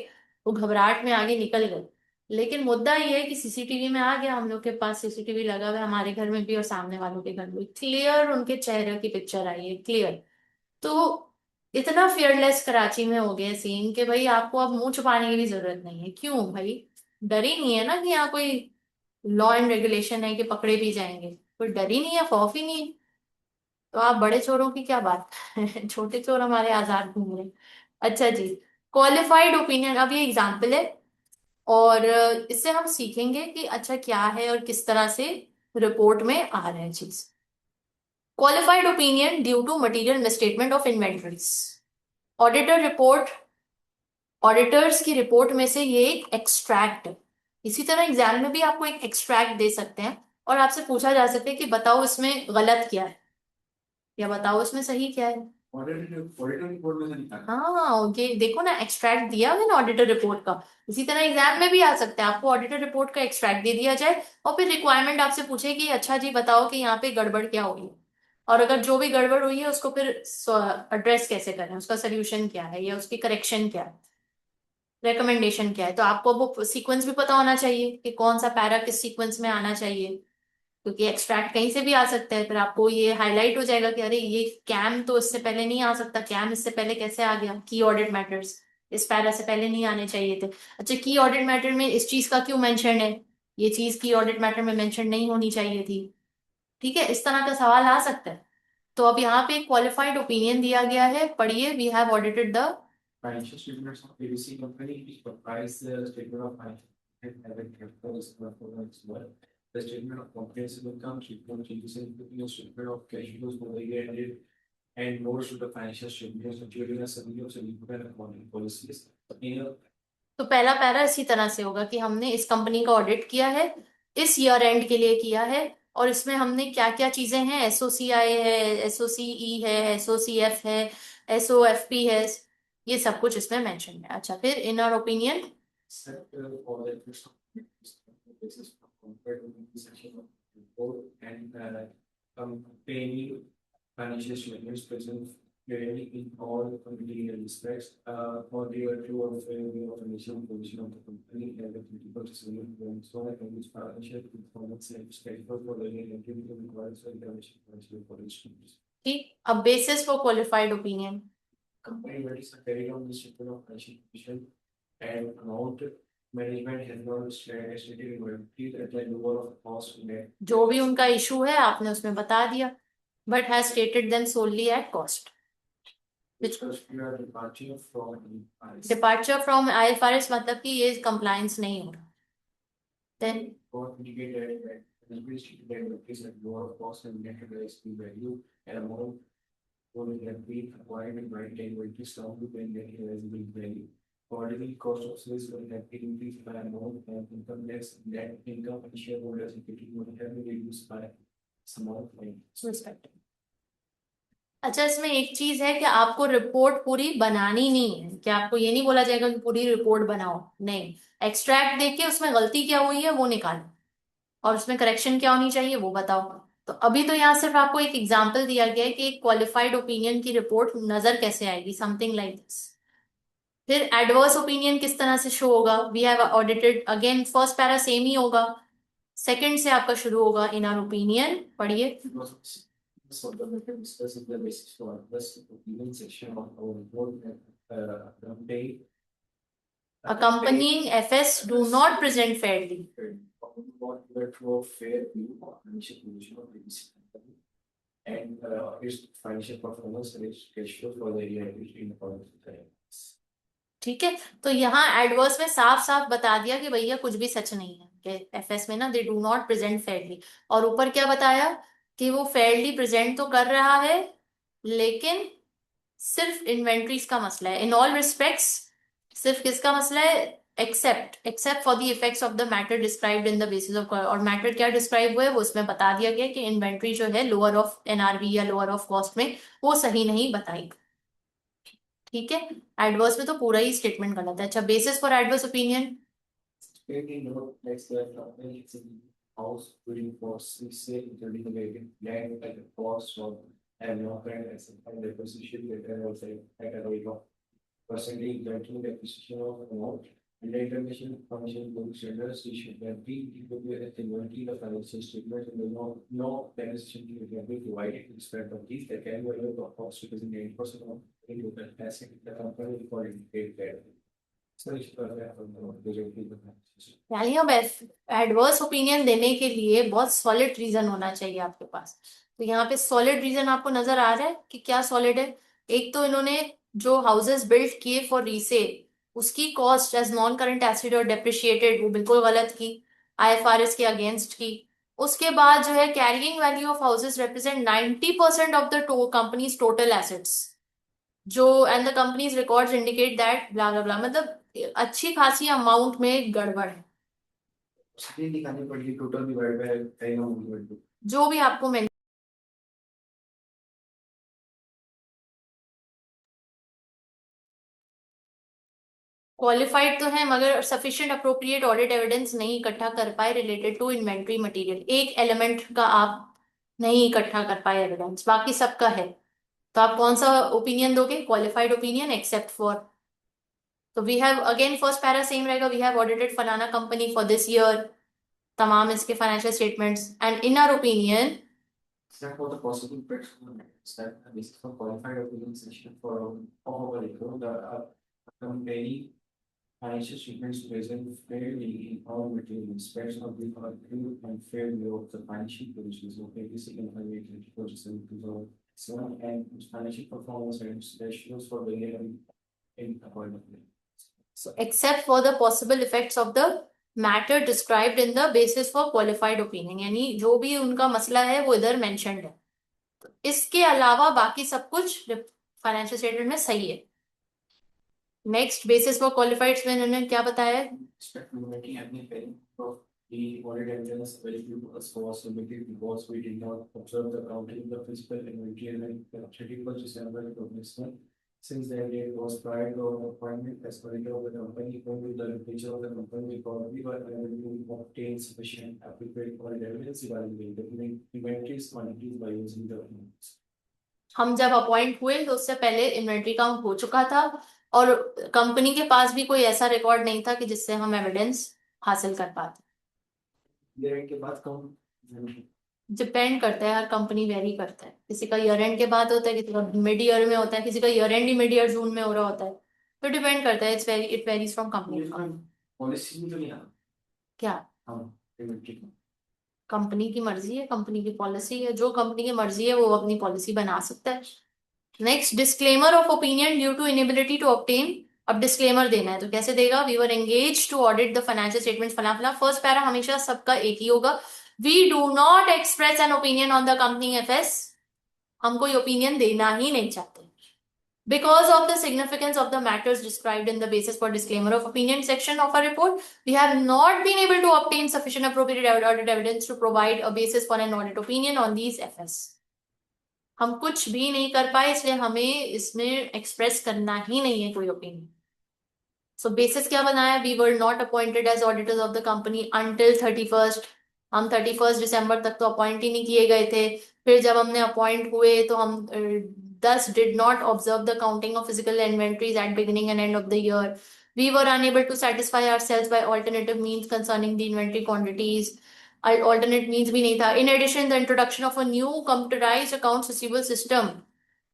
वो घबराहट में आगे निकल गए। लेकिन मुद्दा ये है कि सीसीटीवी में आ गया, हम लोग के पास सीसीटीवी लगा हुआ है, हमारे घर में भी और सामने वालों के घर में, क्लियर उनके चेहरे की पिक्चर आई है, क्लियर। तो इतना फियरलेस कराची में हो गया सीन कि भाई आपको अब मुंह छुपाने की भी जरूरत नहीं है। क्यों भाई? डर ही नहीं है ना कि यहाँ कोई लॉ एंड रेगुलेशन है कि पकड़े भी जाएंगे, कोई डर ही नहीं है, खौफ ही नहीं है। तो आप बड़े चोरों की क्या बात छोटे चोर हमारे आजाद घूम रहे हैं। अच्छा जी, क्वालिफाइड ओपिनियन, अब ये एग्जाम्पल है और इससे हम सीखेंगे कि अच्छा क्या है और किस तरह से रिपोर्ट में आ रहा है चीज। Qualified opinion due to material misstatement of inventories. Auditor report, auditors की रिपोर्ट में से ये एक एक्सट्रैक्ट है। इसी तरह एग्जाम में भी आपको एक एक्सट्रैक्ट दे सकते हैं और आपसे पूछा जा सकता है कि बताओ इसमें गलत क्या है या बताओ इसमें सही क्या है। ऑडिटर रिपोर्ट में से निकाला। हाँ, ये देखो ना, एक्सट्रैक्ट दिया मैंने ऑडिटर रिपोर्ट का। इसी तरह एग्जाम में भी आ सकता है, आपको ऑडिटर रिपोर्ट का एक्सट्रैक्ट दे दिया जाए और फिर रिक्वायरमेंट आपसे पूछे कि अच्छा जी बताओ कि यहाँ पे गड़बड़ क्या हुई है, और अगर जो भी गड़बड़ हुई है उसको फिर एड्रेस कैसे करें, उसका सोल्यूशन क्या है या उसकी करेक्शन क्या है, रिकमेंडेशन क्या है। तो आपको वो सीक्वेंस भी पता होना चाहिए कि कौन सा पैरा किस सीक्वेंस में आना चाहिए, क्योंकि एक्सट्रैक्ट कहीं से भी आ सकता है। फिर आपको ये हाईलाइट हो जाएगा कि अरे ये कैम तो इससे पहले नहीं आ सकता, कैम इससे पहले कैसे आ गया, की ऑडिट मैटर्स इस पैरा से पहले नहीं आने चाहिए थे। अच्छा, की ऑडिट मैटर में इस चीज का क्यों मेंशन है, ये चीज की ऑडिट मैटर में मेंशन नहीं होनी चाहिए थी। ठीक है, इस तरह का सवाल आ सकता है। तो अब यहाँ पे क्वालिफाइड ओपिनियन दिया गया है, पढ़िए। We have audited the Financial statements of ABC company which comprise the statement of financial and having capital as well. The statement of comprehensive income, statement of changes in equity, and statement of cash flows for the year ended, and notes to the financial statements including a summary of significant accounting policies. In a तो पहला para इसी तरह से होगा कि हमने इस company का ऑडिट किया है, इस ईयर एंड के लिए किया है, और इसमें हमने क्या क्या चीजें हैं, एसओसीआई है, एसओसीई है, एसओसीएफ है, एसओएफपी है, ये सब कुछ इसमें मेंशन है। अच्छा, फिर in our opinion, set for the first basis compared to the section of report and company financial statements present clearly in all legal respects for the true or fair of financial position of the company and the critical decision so that its financial performance and schedule for the entity requires a financial policy. ठीक। अब basis for qualified opinion, Company that is carried on the statement of financial position and amount management has not stated inventory that the lower of cost net. जो भी उनका issue है आपने उसमें बता दिया, but has stated them solely at cost. Because we are departing from IS. Departure from IFRS मतलब कि ये कंप्लायंस नहीं हो रहा। Then God indicated that the increased is at lower cost and net the value and amount would have been acquired and right inventory stock to then get realizable value. Accordingly, cost of sales will have been increased by amount and income tax, net income and shareholders equity would have been reduced by small point. Respect. अच्छा, इसमें एक चीज है कि आपको report पूरी बनानी नहीं है, कि आपको ये नहीं बोला जाएगा कि पूरी रिपोर्ट बनाओ, नहीं। एक्सट्रैक्ट देके उसमें गलती क्या हुई है वो निकालो और उसमें करेक्शन क्या होनी चाहिए वो बताओ। तो अभी तो यहाँ सिर्फ आपको एक एग्जांपल दिया गया है कि एक क्वालिफाइड ओपिनियन की रिपोर्ट नजर कैसे आएगी, समथिंग लाइक दिस। फिर एडवर्स ओपिनियन किस तरह से शो होगा, we have audited, again first para same ही होगा, सेकंड से आपका शुरू होगा इन आवर ओपिनियन, पढ़िए। So the method discusses the basis for this opinion section of our report that they Accompanying FS do not present fairly. what were to a fair view of financial position of the company and its financial performance and its cash flow for the year in accordance with the ठीक है, तो यहाँ adverse में साफ साफ बता दिया कि भैया कुछ भी सच नहीं है, कि एफएस में ना they do not present Fairlie. और ऊपर क्या बताया कि वो फेयरली प्रेजेंट तो कर रहा है, लेकिन सिर्फ इन्वेंट्रीज का मसला है, इन ऑल रिस्पेक्ट्स। सिर्फ किसका मसला है, except for the effects of the matter described in the basis of, और मैटर क्या डिस्क्राइब हुआ है वो उसमें बता दिया गया कि इन्वेंट्री जो है लोअर ऑफ एनआरवी या लोअर ऑफ कॉस्ट में वो सही नहीं बताई। ठीक है, एडवर्स में तो पूरा ही स्टेटमेंट गलत है। अच्छा, basis for adverse opinion, Creating no next level house building costs is say interrelated land at the cost of and no current asset and depreciation later also at a rate of percentage rental depreciation of amount and the international function book standards issue that be equal to the inventory the financial statement and no depreciation can be provided in respect of these that can be available of cost representing 8% of the total asset the company recorded paid there. So it's यानी अब adverse opinion देने के लिए बहुत solid reason होना चाहिए आपके पास। तो यहाँ पे सॉलिड रीजन आपको नजर आ रहा है कि क्या सॉलिड है। एक तो इन्होंने जो हाउसेस बिल्ड किए फॉर रीसेल उसकी cost as non current asset और डेप्रिशिएटेड वो बिल्कुल गलत की, आईएफआरएस के अगेंस्ट की। उसके बाद जो है carrying value of houses represent 90% of the company's total assets जो and the company's records indicate that blah blah blah, मतलब अच्छी खासी अमाउंट में गड़बड़ है। दिखानी पड़ेगी टोटल डिवाइड बाय जो भी आपको मिल क्वालिफाइड तो है मगर सफिशिएंट अप्रोप्रिएट ऑडिट एविडेंस नहीं इकट्ठा कर पाए रिलेटेड टू इन्वेंट्री मटेरियल। एक एलिमेंट का आप नहीं इकट्ठा कर पाए एविडेंस, बाकी सबका है। तो आप कौन सा ओपिनियन दोगे? Qualified opinion except for. तो we have again first para same रहेगा, वी हैव ऑडिटेड फलाना कंपनी फॉर दिस ईयर, तमाम इसके financial statements and in our opinion except for the possible effects that this is for qualified opinion section for our the company financial statements present fairly in all material aspects of the true and fair view of the financial positions of every single financial position to the and financial performance and ratios for the year in accordingly. So except for the possible effects of the matter described in the basis for qualified opinion, यानी जो भी उनका मसला है वो इधर mentioned है। तो इसके अलावा बाकी सब कुछ फाइनेंशियल स्टेटमेंट में सही है। नेक्स्ट बेसिस फॉर क्वालिफाइड में इन्होंने क्या बताया है? The audit evidence very few to us was submitted because we did not observe the accounting of the physical inventory and the 31st December of this month. Since the date was prior to our appointment as auditor of the company, only the literature of the company probably were unable to obtain sufficient appropriate audit evidence evaluating the inventories quantities by using the accounts. हम जब appoint हुए तो उससे पहले inventory count हो चुका था और कंपनी के पास भी कोई ऐसा रिकॉर्ड नहीं था कि जिससे हम एविडेंस हासिल कर पाते। ईयर एंड के बाद कौन डिपेंड करता है, हर कंपनी वेरी करता है। किसी का ईयर एंड के बाद होता है, किसी का मिड ईयर में होता है, किसी का ईयर एंड ही मिड ईयर जून में हो रहा होता है। तो डिपेंड करता है, it varies from company to company. Policy में तो नहीं क्या हाँ इन्वेंट्री कंपनी की मर्जी है, कंपनी की पॉलिसी है, जो कंपनी की मर्जी है वो अपनी पॉलिसी बना सकता है। Next disclaimer of opinion due to inability to obtain. अब डिस्क्लेमर देना है तो कैसे देगा? We were engage to audit the financial statements फला फला। फर्स्ट पैरा हमेशा सबका एक ही होगा, we do not express an opinion on the company FS. हम कोई ओपिनियन देना ही नहीं चाहते because of the significance of the matters described in the basis for disclaimer of opinion section of our report. We have not been able to obtain sufficient appropriate audit evidence to provide a basis for an audit opinion on these FS. हम कुछ भी नहीं कर पाए, इसलिए हमें इसमें express करना ही नहीं है कोई ओपिनियन। सो बेसिस क्या बनाया? We were not appointed as auditors of the company until 31st। हम 31st दिसंबर तक तो अपॉइंट ही नहीं किए गए थे। फिर जब हमने अपॉइंट हुए तो हम thus did not observe the counting of physical inventories at beginning and end of the year. We were unable to satisfy ourselves by alternative means concerning the inventory quantities. Alternate means भी नहीं था. In addition, the introduction of a new computerized accounts receivable system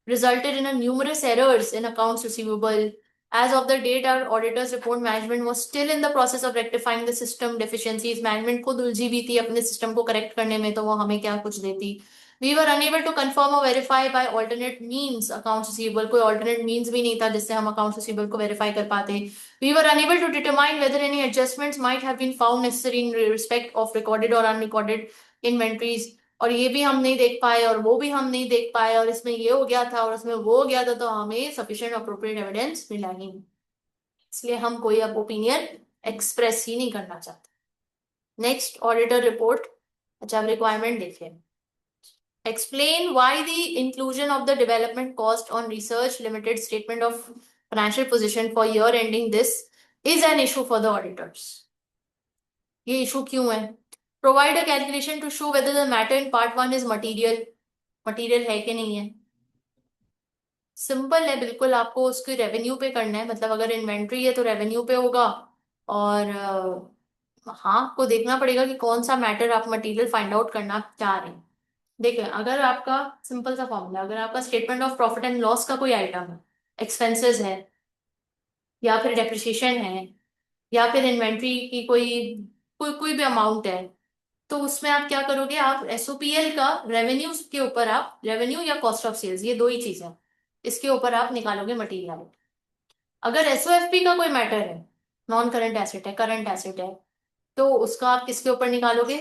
resulted in a numerous errors in accounts receivable. As of the date, our auditor's report management was still in the process of rectifying the system deficiencies. Management खुद उलझी भी थी अपने system को correct करने में, तो वो हमें क्या कुछ देती। We were unable to confirm or verify by alternate means accounts receivable. कोई alternate means भी नहीं था जिससे हम accounts receivable को verify कर पाते। We were unable to determine whether any adjustments might have been found necessary in respect of recorded or unrecorded inventories. और ये भी हम नहीं देख पाए और वो भी हम नहीं देख पाए और इसमें ये हो गया था और इसमें वो हो गया था, तो हमें sufficient appropriate evidence मिला ही नहीं, इसलिए हम कोई अब ओपिनियन एक्सप्रेस ही नहीं करना चाहते। Next auditor report. अच्छा, रिक्वायरमेंट देखिए। Explain why the inclusion of the development cost on research limited statement of financial position for year ending this is an issue for the auditors. ये issue क्यों है? Provide a calculation to show whether the matter in part 1 is material material है कि नहीं है। Simple है बिल्कुल, आपको उसकी रेवेन्यू पे करना है, मतलब अगर इन्वेंट्री है तो रेवेन्यू पे होगा। और हाँ, आपको देखना पड़ेगा कि कौन सा मैटर आप मटेरियल फाइंड आउट करना चाह रहे हैं। देखिए, अगर आपका सिंपल सा फॉर्मूला, अगर आपका statement of profit and loss का कोई आइटम है, एक्सपेंसेस है, या फिर डेप्रिसिएशन है, या फिर इन्वेंट्री की कोई कोई कोई भी अमाउंट है, तो उसमें आप क्या करोगे, आप एसओपीएल का रेवेन्यू के ऊपर, आप रेवेन्यू या कॉस्ट ऑफ सेल्स, ये दो ही चीजें हैं, इसके ऊपर आप निकालोगे मटीरियल। अगर एसओएफपी का कोई मैटर है, नॉन करंट एसेट है, करंट एसेट है, तो उसका आप किसके ऊपर निकालोगे।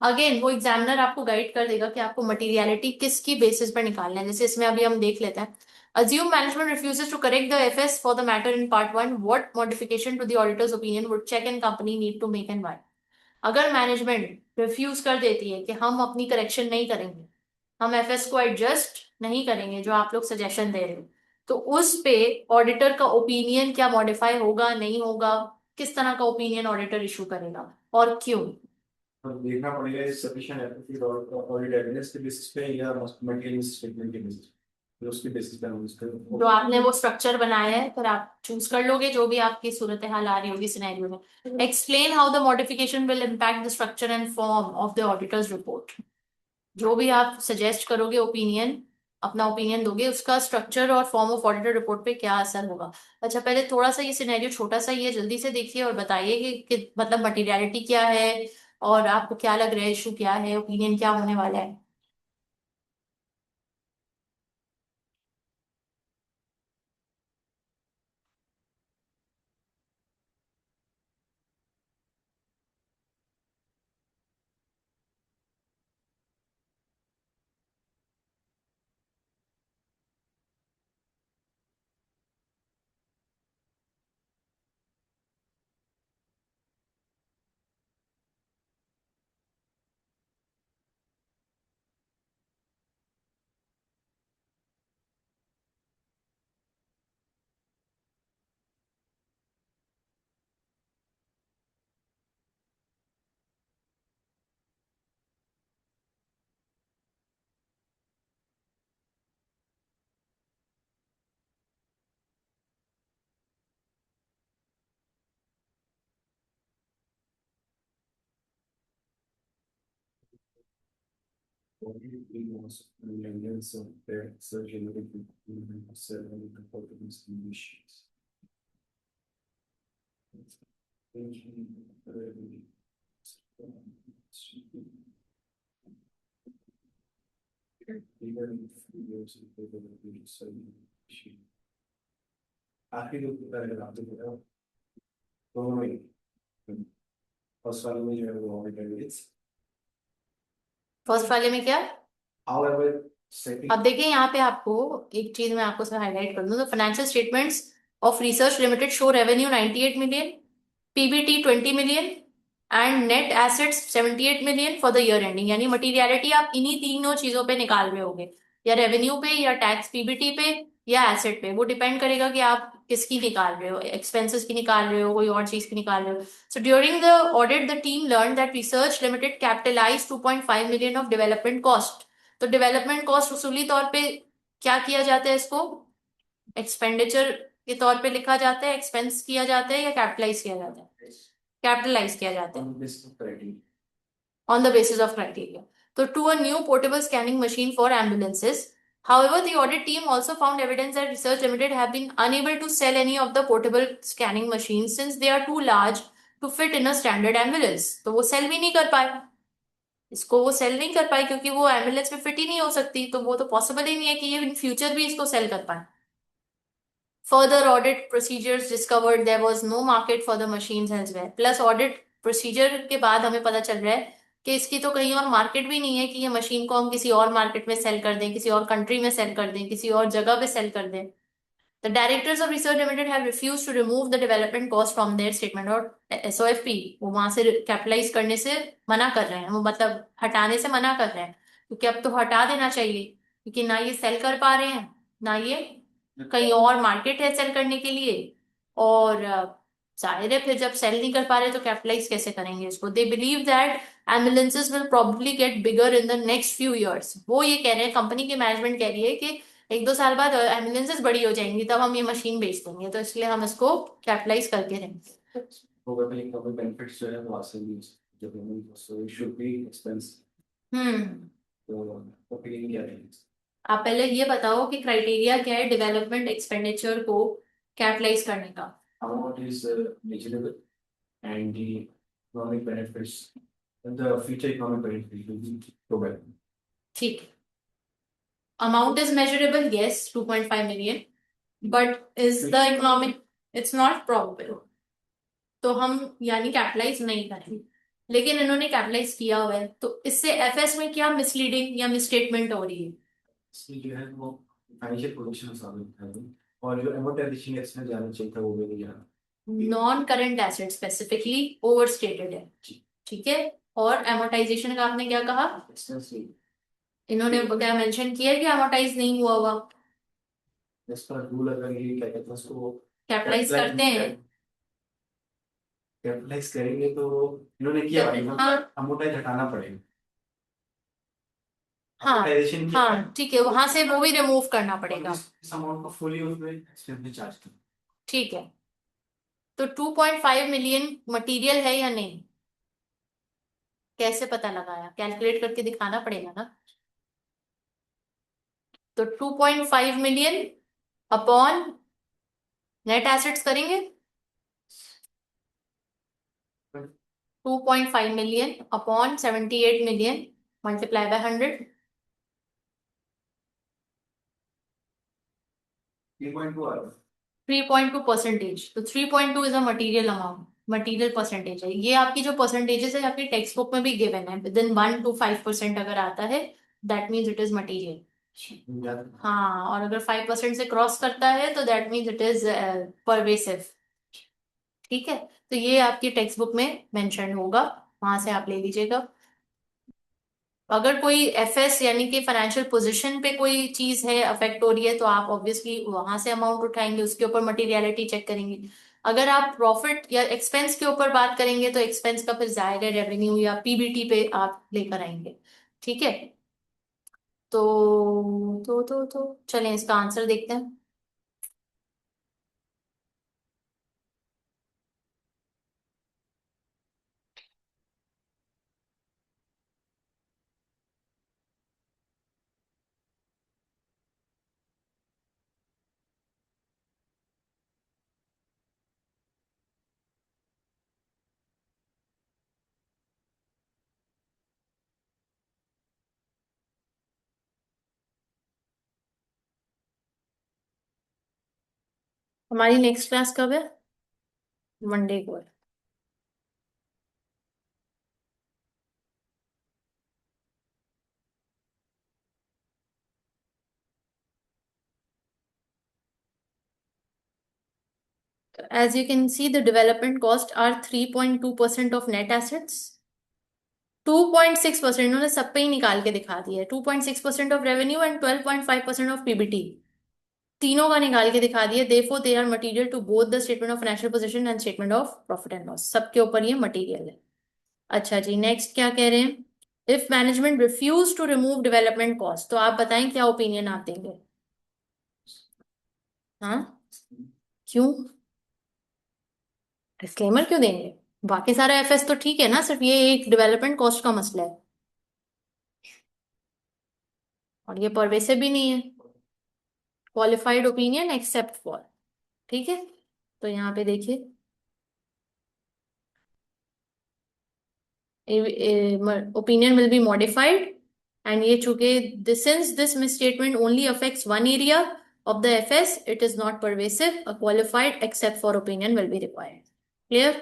अगेन वो एग्जामिनर आपको गाइड कर देगा कि आपको मटीरियलिटी किसकी बेसिस पर निकालना है। जैसे इसमें अभी हम देख लेते हैं, assume management refuses to correct the FS for the matter in part 1, what modification to the auditor's opinion would check and company need to make and why। अगर मैनेजमेंट रिफ्यूज कर देती है कि हम अपनी करेक्शन नहीं करेंगे, हम एफएस को एडजस्ट नहीं करेंगे जो आप लोग सजेशन दे रहे हो, तो उस पे ऑडिटर का ओपिनियन क्या मॉडिफाई होगा, नहीं होगा, किस तरह का ओपिनियन ऑडिटर इशू करेगा और क्यों। और देखना पड़ेगा सफिशिएंट एफिशिएंट और ऑडिट एविडेंस के बेसिस पे या मटेरियल स्टेटमेंट के बेसिस पे, फिर उसके बेसिस पे हम उसको। जो आपने वो स्ट्रक्चर बनाया है, फिर आप चूज कर लोगे जो भी आपकी सूरत हाल आ रही होगी सिनेरियो में। Explain how the modification will impact the structure and form of the auditor's report. जो भी आप सजेस्ट करोगे ओपिनियन, अपना ओपिनियन दोगे, उसका स्ट्रक्चर और फॉर्म ऑफ ऑडिटर रिपोर्ट पे क्या असर होगा। अच्छा, पहले थोड़ा सा ये सिनेरियो छोटा सा ही है, जल्दी से देखिए और बताइए कि मतलब मटीरियलिटी क्या है, और आपको क्या लग रहा है, इशू क्या है, ओपिनियन क्या होने वाला है। Millions of their surgery several important conditions. Even if years of the surgery. आखिर दोनों में फर्स्ट वाले में जो है वो ऑडिटर इट्स। फर्स्ट वाले में क्या। However, second अब देखिए यहाँ पे आपको एक चीज मैं आपको हाईलाइट कर दूं, तो financial statements of research limited show revenue 98 million, PBT 20 million and net assets 78 million for the year ending. यानी मटीरियलिटी आप इन्हीं तीनों चीजों पे निकाल रहे होगे, या रेवेन्यू पे, या टैक्स पीबीटी पे, या एसेट पे। वो डिपेंड करेगा कि आप किसकी निकाल रहे हो, एक्सपेंसेस की निकाल रहे हो, कोई और चीज की निकाल रहे हो। So during the audit the team learn that research limited capitalize 2.5 million of development cost. तो डेवलपमेंट कॉस्ट उसूली तौर पे क्या किया जाता है, इसको एक्सपेंडिचर के तौर पे लिखा जाता है, एक्सपेंस किया जाता है, या कैपिटलाइज किया जाता है। कैपिटलाइज किया जाता है on this criteria. on the basis of criteria. So, to a new portable scanning machine for ambulances. However, the audit team also found evidence that Research Limited have been unable to sell any of the portable scanning machines since they are too large to fit in a standard ambulance. तो वो cell भी नहीं कर पाए, इसको वो cell नहीं कर पाए क्योंकि वो एम्बुलेंस में फिट ही नहीं हो सकती, तो वो तो पॉसिबल ही नहीं है कि ये इन फ्यूचर भी इसको सेल कर पाए। Further audit procedures discovered there was no market for the machines elsewhere. Plus audit procedure के बाद हमें पता चल रहा है कि इसकी तो कहीं और मार्केट भी नहीं है, कि ये मशीन को हम किसी और मार्केट में सेल कर दें, किसी और कंट्री में सेल कर दें, किसी और जगह पे सेल कर दें। The directors of Research Limited have refused to remove the development cost from their statement, और SOFP वो वहां से कैपिटलाइज करने से मना कर रहे हैं, वो मतलब हटाने से मना कर रहे हैं, क्योंकि अब तो हटा देना चाहिए, क्योंकि ना ये सेल कर पा रहे हैं, ना ये कहीं और मार्केट है सेल करने के लिए, और जाहिर है फिर जब सेल नहीं कर पा रहे तो कैपिटलाइज कैसे करेंगे इसको? They believe that ambulances will probably get bigger in the next few years. वो ये कह रहे हैं, कंपनी की मैनेजमेंट कह रही है कि एक दो साल बाद एम्बुलेंसेज बड़ी हो जाएंगी, तब हम ये मशीन बेच देंगे, तो इसलिए हम इसको कैपिटलाइज करके रहेंगे। Probably cover benefits जो है वो हासिल जो है so it should be expensive. हम्म। तो opinion क्या है? आप पहले ये बताओ कि क्राइटेरिया क्या है डेवलपमेंट एक्सपेंडिचर को कैपिटलाइज करने का। Amount is reasonable and the economic benefits and the future economic benefits will be provided. ठीक है। Amount is measurable, yes, 2.5 million, but is the economic, it's not probable, तो हम यानी कैपिटलाइज नहीं करेंगे। लेकिन इन्होंने कैपिटलाइज किया हुआ है, तो इससे एफएस में क्या मिसलीडिंग या मिसस्टेटमेंट हो रही है? इसमें जो है वो फाइनेंशियल पोजीशन साबित है और जो amortization इसमें जाना चाहिए था वो भी नहीं जाना। Non current asset specifically over stated है, ठीक है। और एमोटाइजेशन का आपने क्या कहा? इन्होंने क्या मेंशन किया है कि एमोटाइज नहीं हुआ हुआ? इस पर रूल अगर ये क्या कहते हैं उसको कैपिटलाइज करते हैं। कैपिटलाइज करेंगे तो इन्होंने किया हाँ अमोटाइज हटाना पड़ेगा। हाँ amortization किया हाँ, ठीक है, वहां से वो भी रिमूव करना पड़ेगा। इस अमाउंट को फुली उसमें एक्सपेंस में चार्ज करना। ठीक है, तो 2.5 मिलियन मटेरियल है या नहीं, कैसे पता लगाया? कैलकुलेट करके दिखाना पड़ेगा ना। तो 2.5 मिलियन अपॉन नेट एसेट्स करेंगे, 2.5 million upon 78 million multiply by 100, 3.2 आ रहा है। 3.2 परसेंटेज। तो 3.2 is a material amount, material percentage है ये। आपकी जो परसेंटेजेस है आपकी टेक्स्ट बुक में भी गिवन है, विद इन 1 to 5% अगर आता है that means it is material. हाँ, और अगर 5% से क्रॉस करता है तो that means it is pervasive. ठीक है, तो ये आपकी टेक्स्ट बुक में मेंशन होगा, वहां से आप ले लीजिएगा। अगर कोई एफएस यानी कि फाइनेंशियल पोजीशन पे कोई चीज है अफेक्ट हो रही है, तो आप ऑब्वियसली वहां से अमाउंट उठाएंगे, उसके ऊपर मटेरियलिटी चेक करेंगे। अगर आप प्रॉफिट या एक्सपेंस के ऊपर बात करेंगे तो एक्सपेंस का फिर जाएगा रेवेन्यू या पीबीटी पे आप लेकर आएंगे। ठीक है, तो चलें इसका आंसर देखते हैं। हमारी नेक्स्ट क्लास कब है? मंडे को है। As you can see, the development cost are 3.2% of net assets. 2.6% इन्होंने सब पे ही निकाल के दिखा दिया है। 2.6% of revenue and 12.5% of PBT, तीनों का निकाल के दिखा दिया। Therefore they are material to both the statement of financial position and statement of profit and loss, सबके ऊपर ये मटेरियल है। अच्छा जी, नेक्स्ट क्या कह रहे हैं? If management refuse to remove development cost, तो आप बताएं क्या ओपिनियन आप देंगे? हाँ, क्यों? डिस्क्लेमर क्यों देंगे? बाकी सारा एफएस तो ठीक है ना, सिर्फ ये एक डेवलपमेंट कॉस्ट का मसला है, और ये परवेसिव भी नहीं है। क्वालिफाइड ओपिनियन एक्सेप्ट फॉर, ठीक है। तो यहाँ पे देखिए, opinion will be modified, and ये चूंकि since this misstatement only affects one area of the FS, it is not pervasive. A qualified except for opinion will be required. Clear?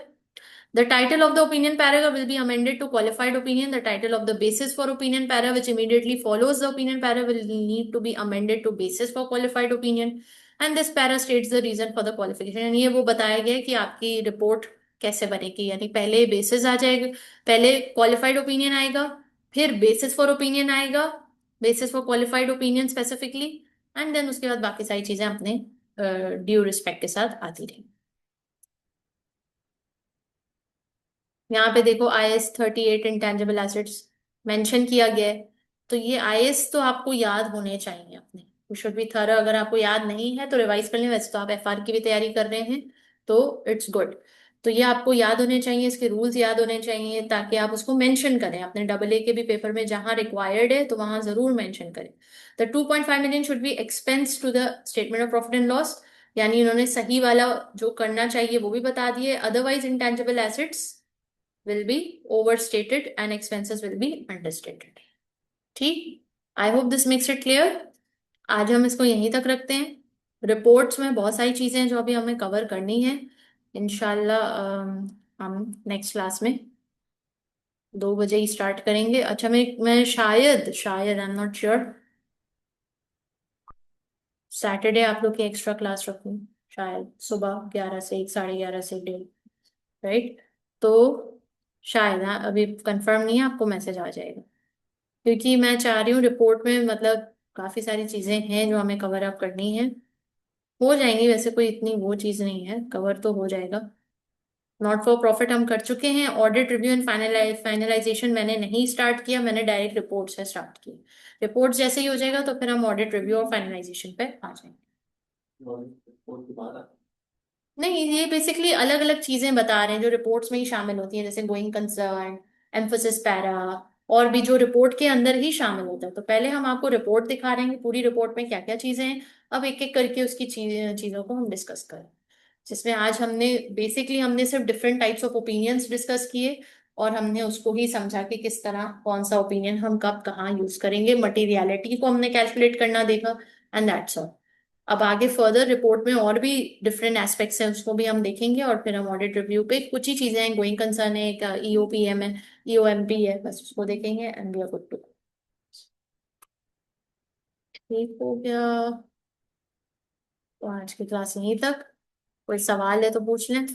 The title of the opinion paragraph will be amended to qualified opinion. The title of the basis for opinion paragraph, which immediately follows the opinion paragraph, will need to be amended to basis for qualified opinion. And this para states the reason for the qualification. And ये वो बताया गया है कि आपकी report कैसे बनेगी, यानी पहले बेसिस आ जाएगा, पहले क्वालिफाइड ओपिनियन आएगा, फिर बेसिस फॉर ओपिनियन आएगा, basis for qualified opinion specifically, and then उसके बाद बाकी सारी चीजें अपने ड्यू रिस्पेक्ट के साथ आती रहेंगी। यहाँ पे देखो IS 38 इंटेंजिबल एसेट्स मेंशन किया गया है। तो ये IS तो आपको याद होने चाहिए अपने, यू शुड बी थorough। अगर आपको याद नहीं है तो रिवाइज कर लें, वैसे तो आप FR की भी तैयारी कर रहे हैं तो इट्स गुड। तो ये आपको याद होने चाहिए, इसके रूल्स याद होने चाहिए, ताकि आप उसको मेंशन करें अपने AA के भी पेपर में, जहां रिक्वायर्ड है तो वहां जरूर मेंशन करें। The 2.5 million should be expense to the statement of profit and loss, यानी इन्होंने सही वाला जो करना चाहिए वो भी बता दिए। Otherwise intangible assets will be overstated and expenses will be understated। ठीक, I hope this makes it clear. आज हम इसको यहीं तक रखते हैं। रिपोर्ट्स में बहुत सारी चीजें हैं जो अभी हमें कवर करनी है। इंशाल्लाह हम नेक्स्ट क्लास में 2 बजे ही स्टार्ट करेंगे। अच्छा, मैं शायद शायद I am not sure Saturday आप लोग की एक्स्ट्रा क्लास रखूं, शायद सुबह 11 से 1, 11:30 से 1:30, राइट। तो शायद, हाँ अभी कंफर्म नहीं है, आपको मैसेज आ जाएगा। क्योंकि मैं चाह रही हूँ रिपोर्ट में मतलब काफी सारी चीजें हैं जो हमें कवर अप करनी है। हो जाएंगी, वैसे कोई इतनी वो चीज नहीं है, कवर तो हो जाएगा। नॉट फॉर प्रॉफिट हम कर चुके हैं। ऑडिट रिव्यू एंड फाइनलाइजेशन मैंने नहीं स्टार्ट किया, मैंने डायरेक्ट रिपोर्ट से स्टार्ट किया। रिपोर्ट जैसे ही हो जाएगा तो फिर हम ऑडिट रिव्यू और फाइनलाइजेशन पे आ जाएंगे। और दोबारा नहीं, ये बेसिकली अलग अलग चीजें बता रहे हैं जो रिपोर्ट्स में ही शामिल होती हैं, जैसे गोइंग कंसर्न, एम्फोसिस पैरा, और भी जो रिपोर्ट के अंदर ही शामिल होता है। तो पहले हम आपको रिपोर्ट दिखा रहे हैं कि पूरी रिपोर्ट में क्या क्या चीजें हैं। अब एक एक करके उसकी चीजों को हम डिस्कस करें, जिसमें आज हमने सिर्फ different types of opinions discuss किए, और हमने उसको ही समझा कि किस तरह कौन सा ओपिनियन हम कब कहाँ यूज करेंगे। मटेरियलिटी को हमने कैलकुलेट करना देखा, एंड दैट्स ऑल। अब आगे फर्दर रिपोर्ट में और भी डिफरेंट एस्पेक्ट्स हैं, उसको भी हम देखेंगे, और फिर हम ऑडिट रिव्यू पे कुछ ही चीजें हैं, गोइंग कंसर्न है, एक EOPM है, EOMP है, बस उसको देखेंगे and we are good to. ठीक हो गया। तो आज की क्लास यहीं तक। कोई सवाल है तो पूछ लें।